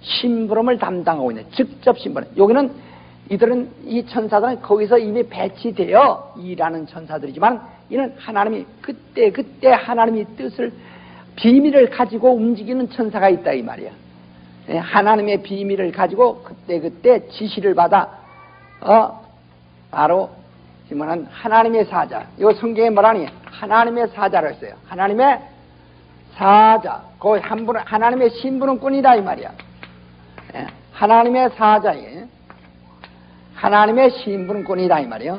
심부름을 담당하고 있는 직접 심부름. 여기는 이들은 이 천사들은 거기서 이미 배치되어 일하는 천사들이지만 이는 하나님이 그때 하나님의 뜻을 비밀을 가지고 움직이는 천사가 있다 이 말이야. 하나님의 비밀을 가지고 그때 지시를 받아 바로 지금은 하나님의 사자. 이거 성경에 뭐라니? 하나님의 사자라고 했어요. 하나님의 사자. 거기 한 분은 하나님의 신분은꾼이다 이 말이야. 하나님의 사자예. 하나님의 신분은꾼이다 이 말이야.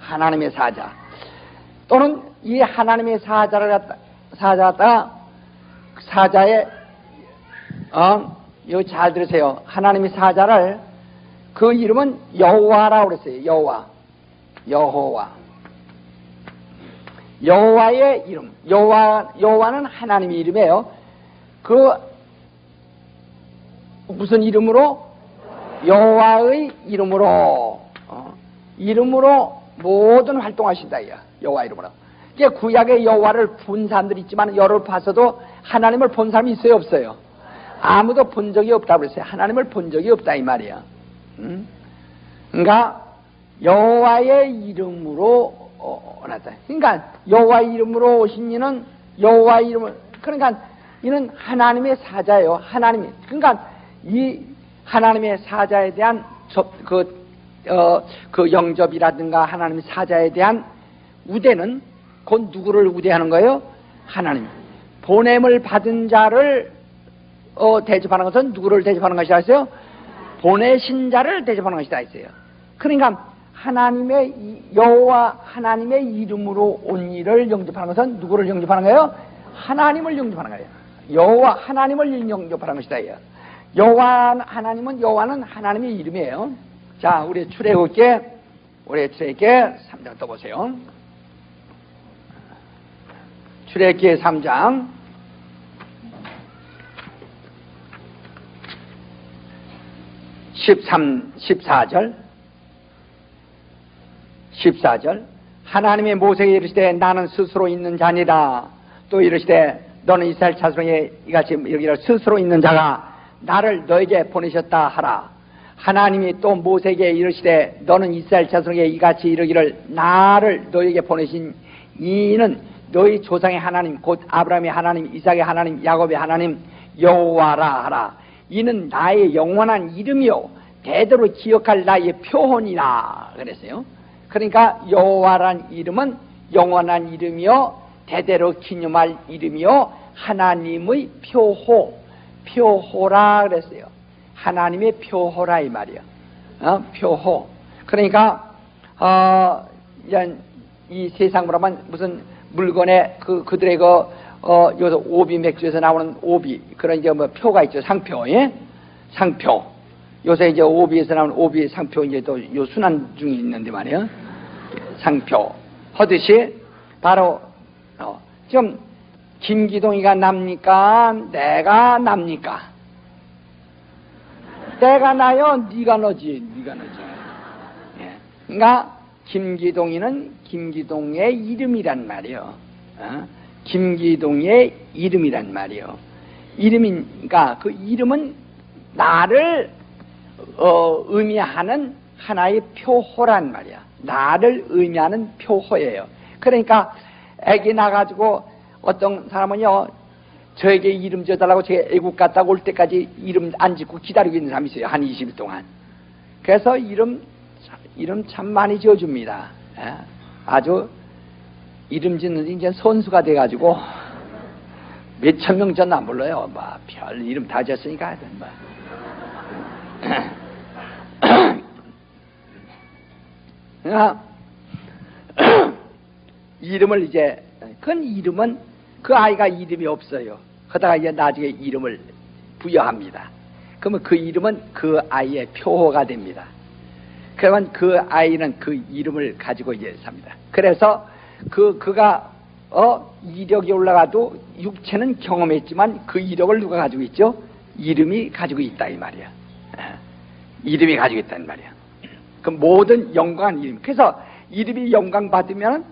하나님의 사자. 또는 이 하나님의 사자를 갖다가 사자의 여기 잘 들으세요. 하나님의 사자를 그 이름은 여호와라고 그랬어요. 여호와. 여호와의 이름. 여호와는 하나님의 이름이에요. 그 무슨 이름으로? 여호와의 이름으로. 이름으로 모든 활동하신다 이야. 여호와 이름으로. 이게 구약의 여호와를 본 사람들이 있지만 열을 봐서도 하나님을 본 사람이 있어요, 없어요? 아무도 본 적이 없다고 그랬어요. 하나님을 본 적이 없다 이 말이야. 그러니까 여호와의 이름으로 나타. 그러니까 여호와의 이름으로 오신 이는 여호와의 이름을, 그러니까 이는 하나님의 사자예요. 하나님이. 그러니까 이 하나님의 사자에 대한 그 영접이라든가 하나님의 사자에 대한 우대는 곧 누구를 우대하는 거예요? 하나님. 보냄을 받은 자를 대접하는 것은 누구를 대접하는 것이라 했어요? 보내신 자를 대접하는 것이다 했어요. 그러니까 하나님의 여호와 하나님의 이름으로 온 일을 영접하는 것은 누구를 영접하는 거예요? 하나님을 영접하는 거예요. 여호와 하나님을 영접하는 것이다. 여호와는 하나님의 이름이에요. 자, 우리 출애굽기 3장 또 보세요. 출애굽기 3장 14절 하나님의 모세에게 이르시되 나는 스스로 있는 자니라. 또 이르시되 너는 이스라엘 자손에게 이같이 여기를 스스로 있는 자가 나를 너에게 보내셨다 하라. 하나님이 또 모세에게 이르시되 너는 이스라엘 자손에게 이같이 이르기를 나를 너에게 보내신 이는 너희 조상의 하나님 곧 아브라함의 하나님 이삭의 하나님 야곱의 하나님 여호와라 하라. 이는 나의 영원한 이름이요 대대로 기억할 나의 표혼이라 그랬어요. 그러니까 여호와란 이름은 영원한 이름이요 대대로 기념할 이름이요 하나님의 표호라 그랬어요. 하나님의 표호라 이 말이야. 표호. 그러니까 이 세상으로 하면 무슨 물건에 그들의 여기서 오비 맥주에서 나오는 오비 그런 이제 뭐 표가 있죠. 상표. 예? 상표. 요새 이제 오비에서 나오는 오비 상표 이제 또 요 순환 중에 있는데 말이에요. 상표. 하듯이 바로 지금 김기동이가 납니까? 내가 납니까? 내가 나요? 네가 너지. 네가 너지. 예. 그러니까 김기동이는 김기동의 이름이란 말이요. 김기동의 이름이란 말이요. 이름이니까 그 이름은 나를 의미하는 하나의 표호란 말이야. 나를 의미하는 표호예요. 그러니까 애기 나가지고 어떤 사람은요 저에게 이름 지어달라고 제가 애국 갔다 올 때까지 이름 안 짓고 기다리고 있는 사람이 있어요. 한 20일 동안. 그래서 이름 참 많이 지어줍니다. 아주 이름 짓는 이제 선수가 돼가지고 몇천 명 전 안 불러요. 별 이름 다 지었으니까 하여튼 이름을 이제 그 아이가 이름이 없어요. 그러다가 이제 나중에 이름을 부여합니다. 그러면 그 이름은 그 아이의 표호가 됩니다. 그러면 그 아이는 그 이름을 가지고 이제 삽니다. 그래서 그가 이력이 올라가도 육체는 경험했지만 그 이력을 누가 가지고 있죠? 이름이 가지고 있다 이 말이야. 이름이 가지고 있다는 말이야. 그 모든 영광한 이름. 그래서 이름이 영광 받으면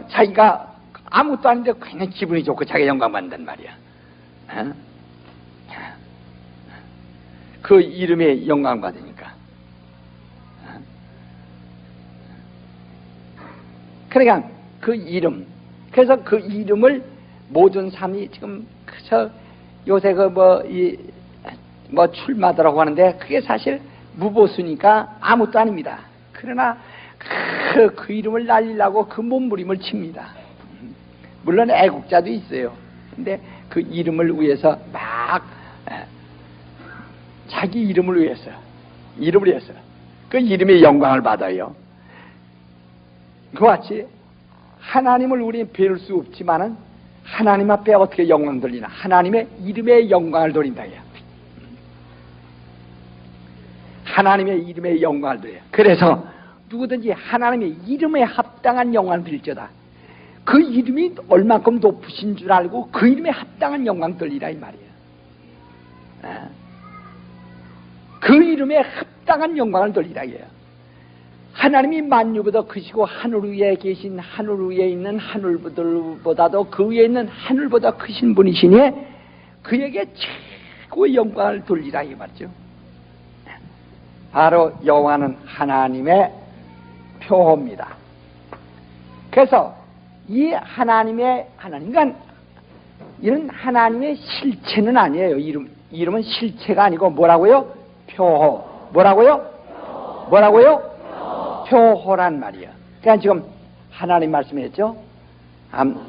자기가 아무것도 아닌데 그냥 기분이 좋고 자기가 영광 받는단 말이야. 그 이름에 영광 받으니까. 그러니까 그 이름. 그래서 그 이름을 모든 사람이 지금 요새 출마더라고 하는데 그게 사실 무보수니까 아무것도 아닙니다. 그러나 그 이름을 날리려고 그 몸부림을 칩니다. 물론 애국자도 있어요. 근데 그 이름을 위해서 막 자기 이름을 위해서 그 이름의 영광을 받아요. 그와 같이 하나님을 우리는 배울 수 없지만은 하나님 앞에 어떻게 영광 돌리나? 하나님의 이름의 영광을 돌린다. 하나님의 이름의 영광을 돌려요. 그래서 누구든지 하나님의 이름에 합당한 영광을 드릴지어다. 그 이름이 얼만큼 높으신 줄 알고 그 이름에 합당한 영광 돌리라 이 말이에요. 그 이름에 합당한 영광을 돌리라 이에요. 하나님이 만유보다 크시고 하늘 위에 계신 하늘 위에 있는 하늘보다도 그 위에 있는 하늘보다 크신 분이시니 그에게 최고의 영광을 돌리라 이 말이죠. 바로 여호와는 하나님의 표호입니다. 그래서 이 그러니까 이런 하나님의 실체는 아니에요. 이름은 실체가 아니고 뭐라고요? 표호. 뭐라고요? 표호란 말이에요. 그러니까 지금 하나님 말씀했죠.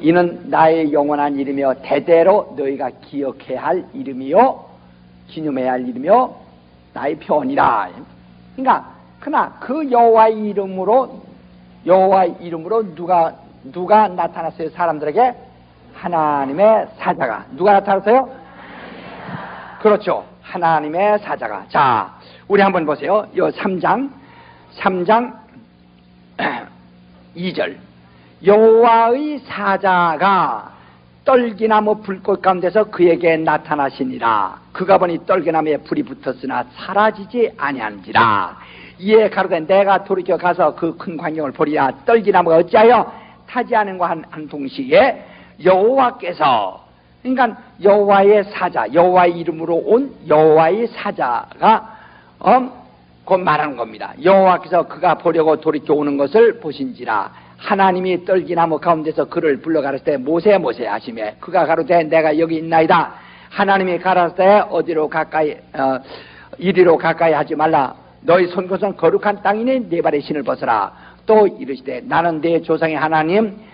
이는 나의 영원한 이름이요 대대로 너희가 기억해야 할 이름이요 기념해야 할 이름이요 나의 표현이라. 그러니까 그러나 그 여호와의 이름으로 누가 나타났어요? 사람들에게 하나님의 사자가. 누가 나타났어요? 그렇죠. 하나님의 사자가. 자, 우리 한번 보세요. 요 3장 2절. 여호와의 사자가 떨기나무 불꽃 가운데서 그에게 나타나시니라. 그가 보니 떨기나무에 불이 붙었으나 사라지지 아니한지라. 이에 가로되 내가 돌이켜 가서 그 큰 광경을 보리라. 떨기나무가 어찌하여 타지 않은가 한 동시에 여호와께서 그러니까 여호와의 사자, 여호와의 이름으로 온 여호와의 사자가 곧 말하는 겁니다. 여호와께서 그가 보려고 돌이켜 오는 것을 보신지라. 하나님이 떨기나무 가운데서 그를 불러 가라사대 때 모세 모세 하시매 그가 가로되 내가 여기 있나이다. 하나님이 가라사대 때 어디로 가까이 이리로 가까이 하지 말라. 너희 손 것은 거룩한 땅이니 네 발의 신을 벗어라. 또 이르시되 나는 네 조상의 하나님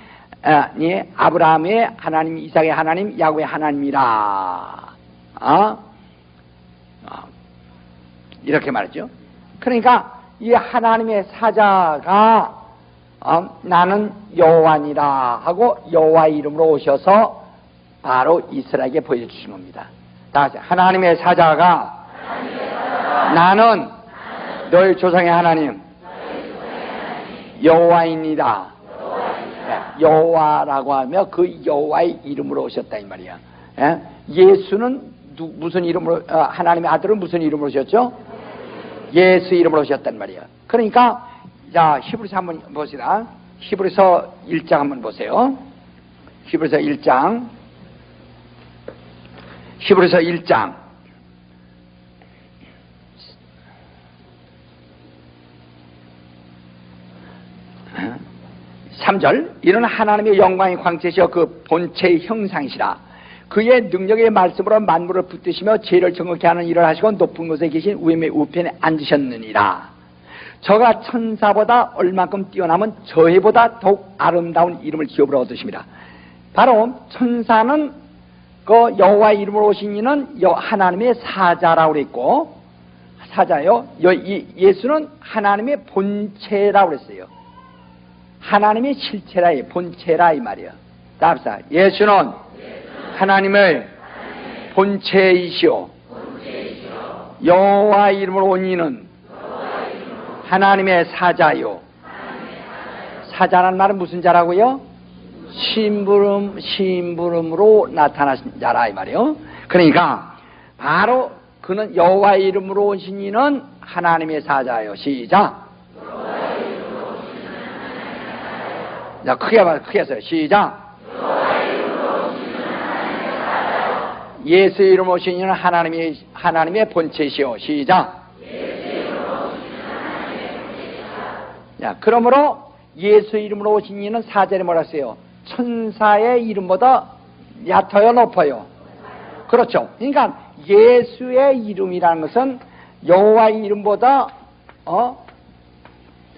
아브라함의 하나님, 이삭의 하나님, 야곱의 하나님이라. 이렇게 말했죠. 그러니까 이 하나님의 사자가 나는 여호와니라 하고 여호와의 이름으로 오셔서 바로 이스라엘에게 보여주신 겁니다. 다시 하나님의 사자가 나는 너희 조상의 하나님 여호와입니다. 여호와라고 하며 그 여호와의 이름으로 오셨다 이 말이야. 예수는 무슨 이름으로, 하나님의 아들은 무슨 이름으로 오셨죠? 예수 이름으로 오셨단 말이야. 그러니까 자 히브리서 한번 보시다. 히브리서 1장 한번 보세요. 히브리서 1장. 히브리서 1장 3절 이는 하나님의 영광의 광채시여 그 본체의 형상이시라. 그의 능력의 말씀으로 만물을 붙드시며 죄를 정확히 하는 일을 하시고 높은 곳에 계신 우편에 앉으셨느니라. 저가 천사보다 얼만큼 뛰어나면 저희보다 더욱 아름다운 이름을 기업으로 얻으십니다. 바로 천사는 그 여호와의 이름으로 오신 이는 하나님의 사자라고 그랬고 사자요. 예수는 하나님의 본체라고 그랬어요. 하나님의 실체라, 본체라 이 말이야. 답사. 예수는 하나님의 본체이시오. 여호와 이름으로 온 이는 하나님의 사자요. 사자란 말은 무슨 자라고요? 심부름으로 나타나신 자라 이 말이요. 그러니까 바로 그는 여호와의 이름으로 오신 이는 하나님의 사자요. 시작. 자, 크게 해서요. 시작. 예수 이름 오신 이는 하나님의 본체시오. 시작. 자, 그러므로 예수 이름으로 오신 이는 사절에 뭐라 했어요? 천사의 이름보다 얕아요, 높아요? 그렇죠. 그러니까 예수의 이름이라는 것은 여호와의 이름보다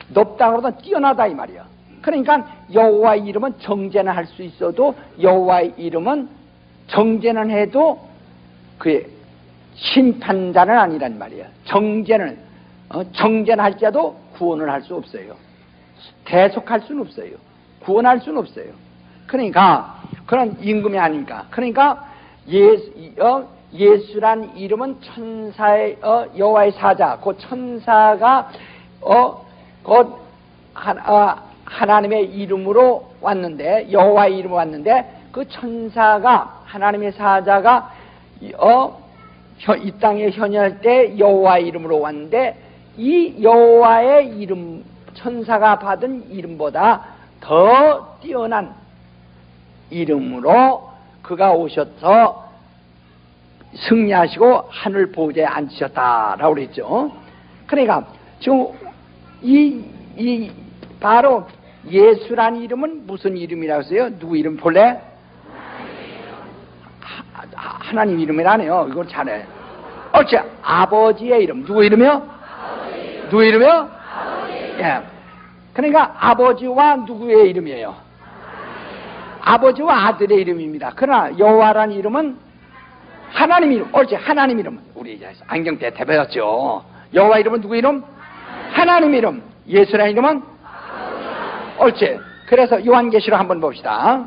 높다고보다 뛰어나다 이 말이야. 그러니까 여호와의 이름은 정죄는 할 수 있어도 여호와의 이름은 정죄는 해도 그의 심판자는 아니란 말이야. 정죄는 할지라도 구원을 할 수 없어요. 대속할 수는 없어요. 구원할 수는 없어요. 그러니까 그런 임금이 아닌가. 그러니까 예수란 이름은 천사의 여호와의 사자, 그 천사가 곧 하나님의 이름으로 왔는데, 여호와의 이름으로 왔는데, 그 천사가 하나님의 사자가 이 땅에 현현할 때 여호와의 이름으로 왔는데, 이 여호와의 이름, 천사가 받은 이름보다 더 뛰어난 이름으로 그가 오셔서 승리하시고 하늘 보좌에 앉으셨다라고 그랬죠. 그러니까 지금 바로 예수란 이름은 무슨 이름이라고 했어요? 누구 이름 볼래? 하나님 이름이라네요. 이걸 잘해. 어째 아버지의 이름. 누구 이름이요? 누구 이름이요? 예. 그러니까 아버지와 누구의 이름이에요? 아버지와 아들의 이름입니다. 그러나 여호와란 이름은 하나님 이름. 어째 하나님 이름. 우리 이제 안경 때 배웠죠. 여호와 이름은 누구 이름? 하나님 이름. 예수란 이름은 옳지. 그래서 요한계시록 한번 봅시다.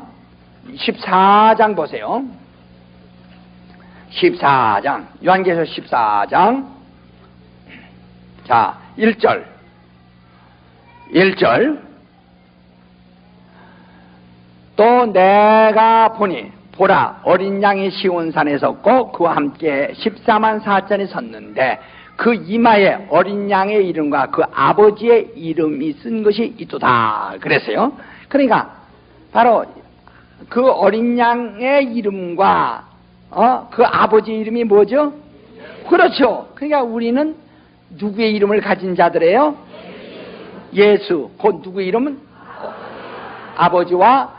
14장 보세요. 14장. 요한계시록 14장. 자, 1절. 또 내가 보니 보라 어린 양이 시온산에 섰고 그와 함께 14만 4천이 섰는데 그 이마에 어린 양의 이름과 그 아버지의 이름이 쓴 것이 있도다 그랬어요. 그러니까 바로 그 어린 양의 이름과 그 아버지 이름이 뭐죠? 그렇죠. 그러니까 우리는 누구의 이름을 가진 자들이에요? 예수. 곧 누구의 이름은? 아버지와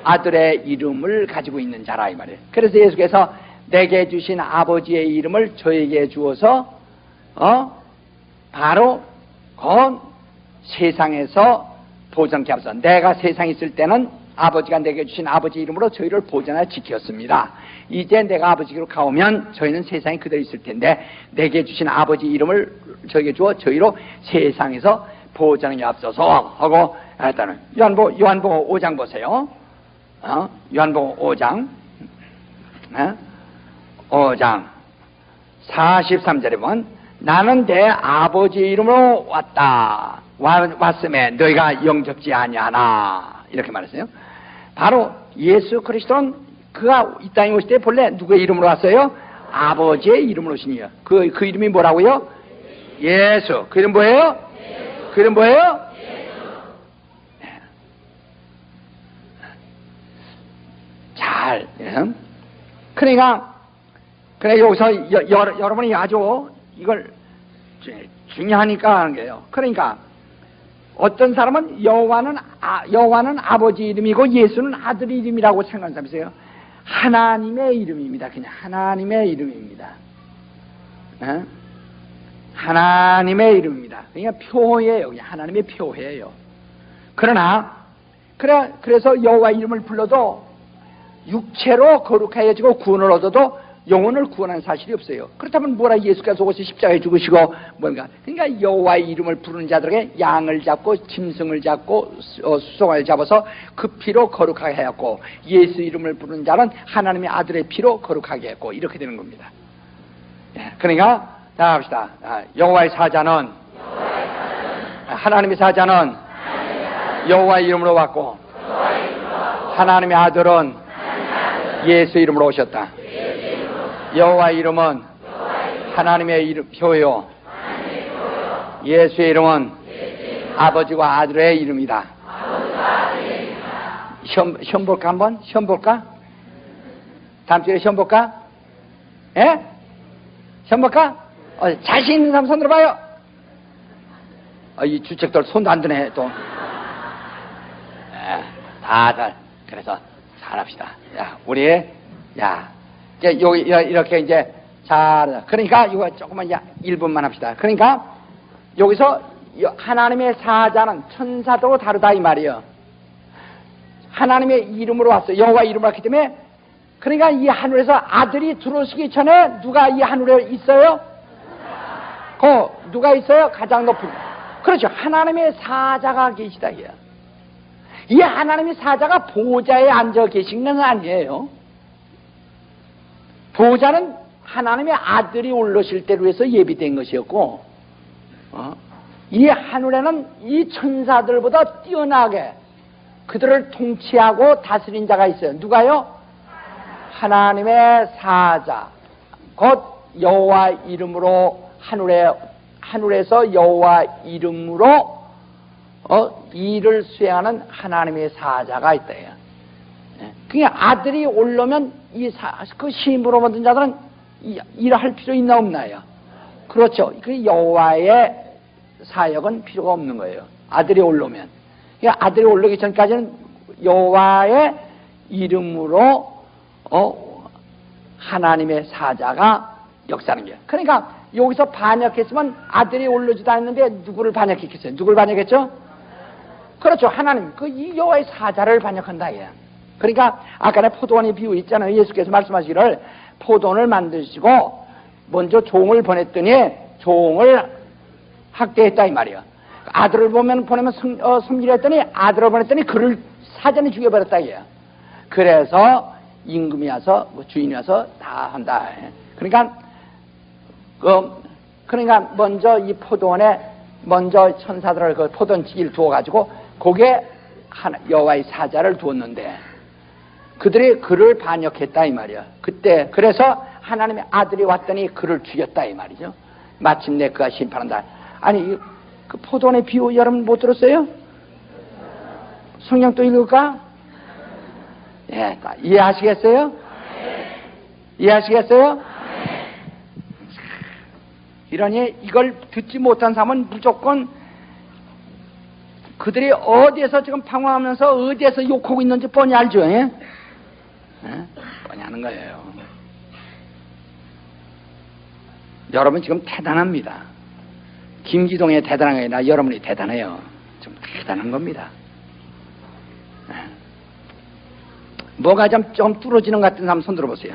아들의 이름을 가지고 있는 자라 이 말이에요. 그래서 예수께서 내게 주신 아버지의 이름을 저에게 주어서 바로 그 세상에서 보존케 하소서. 내가 세상에 있을 때는 아버지가 내게 주신 아버지 이름으로 저희를 보존하여 지켰습니다. 이제 내가 아버지로 가오면 저희는 세상에 그대로 있을 텐데 내게 주신 아버지 이름을 저에게 주어 저희로 세상에서 보존하여 앞서서 하고 했다는. 요한복음 5장 보세요. 요한복음 5장 5장 43절에 보면 나는 내 아버지 이름으로 왔음에 너희가 영접지 아니하나 이렇게 말했어요. 바로 예수 그리스도는 그가 이 땅에 오실 때 본래 누구의 이름으로 왔어요? 아버지의 이름으로 오시니요. 그 이름이 뭐라고요? 예수. 그 이름 뭐예요? 그 이름 뭐예요? 잘. 그러니까 여기서 여러분이 아주 이걸 중요하니까 하는 거예요. 그러니까 어떤 사람은 여호와는 아버지 이름이고 예수는 아들 이름이라고 생각하는 사람이 있어요. 하나님의 이름입니다. 그냥 하나님의 이름입니다. 하나님의 이름입니다. 그러니까 표예요. 그냥 하나님의 표예요. 그러나 그래서 여호와 이름을 불러도 육체로 거룩하여지고 구원을 얻어도 영혼을 구원하는 사실이 없어요. 그렇다면 뭐라 예수께서 오셔서 십자가에 죽으시고 뭔가. 그러니까 여호와의 이름을 부르는 자들에게 양을 잡고 짐승을 잡고 수송아를 잡아서 그 피로 거룩하게 하였고 예수 이름을 부르는 자는 하나님의 아들의 피로 거룩하게 했고 이렇게 되는 겁니다. 그러니까 자 합시다. 여호와의 사자는 하나님의 사자는 여호와의 이름으로 왔고 하나님의 아들은 예수 이름으로 오셨다. 여호와의 이름은 하나님의 이름 표요. 예수의 이름은 아버지와 아들의 이름이다. 시험 볼까 한번? 시험 볼까? 다음 주에 시험 볼까? 예? 시험 볼까? 자신 있는 사람 손 들어봐요. 이 주책들 손도 안 드네 또. 다들 그래서 잘합시다. 이렇게 이제 잘. 그러니까 이거 조금만 1분만 합시다. 그러니까 여기서 하나님의 사자는 천사도 다르다 이 말이에요. 하나님의 이름으로 왔어요. 여호와 이름으로 왔기 때문에. 그러니까 이 하늘에서 아들이 들어오시기 전에 누가 이 하늘에 있어요? 누가 있어요? 가장 높은. 그렇죠. 하나님의 사자가 계시다 이거야. 이 하나님의 사자가 보좌에 앉아 계신 건 아니에요. 보좌는 하나님의 아들이 올라오실 때로 해서 예비된 것이었고, 이 하늘에는 이 천사들보다 뛰어나게 그들을 통치하고 다스린 자가 있어요. 누가요? 하나님의 사자. 곧 여호와 이름으로 하늘에서 여호와 이름으로 일을 수행하는 하나님의 사자가 있다. 그냥 아들이 올라오면 그 시인부로 만든 자들은 일할 필요 있나 없나요? 그렇죠. 그 여호와의 사역은 필요가 없는 거예요. 아들이 올라오면. 그러니까 아들이 올라오기 전까지는 여호와의 이름으로 하나님의 사자가 역사하는 거예요. 그러니까 여기서 반역했으면 아들이 올라오지도 않는데 누구를 반역했겠어요? 누굴 반역했죠? 그렇죠. 하나님. 이 여호와의 사자를 반역한다. 예. 그러니까 아까 포도원의 비유 있잖아요. 예수께서 말씀하시기를 포도원을 만드시고 먼저 종을 보냈더니 종을 학대했다 이 말이에요. 아들을 보내면 섬기려 했더니 아들을 보냈더니 그를 사전에 죽여버렸다 이게요. 그래서 임금이 와서 주인이 와서 다 한다. 그러니까 먼저 이 포도원에 먼저 천사들을 그 포도원지기를 두어가지고 거기에 여호와의 사자를 두었는데 그들이 그를 반역했다 이 말이야. 그때 그래서 하나님의 아들이 왔더니 그를 죽였다 이 말이죠. 마침내 그가 심판한다. 아니 그 포도원의 비유 여러분 못 들었어요? 성경 또 읽을까? 예, 이해하시겠어요? 이해하시겠어요? 이러니 이걸 듣지 못한 사람은 무조건 그들이 어디에서 지금 방황하면서 어디에서 욕하고 있는지 뻔히 알죠? 예? 예? 뻔히 아는 거예요. 여러분 지금 대단합니다. 김기동이 대단한 게 아니라 여러분이 대단해요. 좀 대단한 겁니다. 예. 뭐가 좀 뚫어지는 것 같은 사람 손 들어보세요.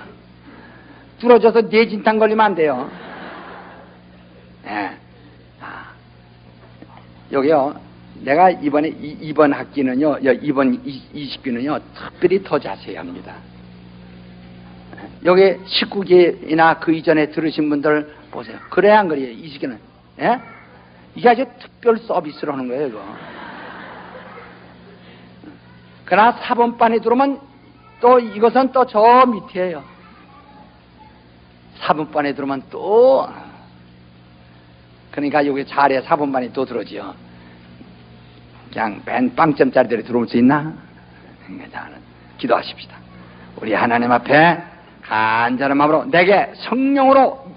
뚫어져서 뇌진탕 걸리면 안 돼요. 예. 여기요, 내가 이번 학기는요, 이번 20기는요, 특별히 더 자세히 합니다. 여기 19기나 그 이전에 들으신 분들 보세요. 그래야 안 그래요, 20기는. 예? 이게 아주 특별 서비스로 하는 거예요, 이거. 그러나 4번반에 들어오면 또 이것은 또 저 밑이에요. 4번반에 들어오면 또, 그러니까 여기 자리에 4번반이 또 들어오지요. 그냥 맨 빵점짜리들이 들어올 수 있나? 기도하십시다. 우리 하나님 앞에 간절한 마음으로 내게 성령으로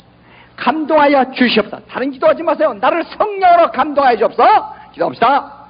감동하여 주시옵소서. 다른 기도하지 마세요. 나를 성령으로 감동하여 주옵소서. 기도합시다.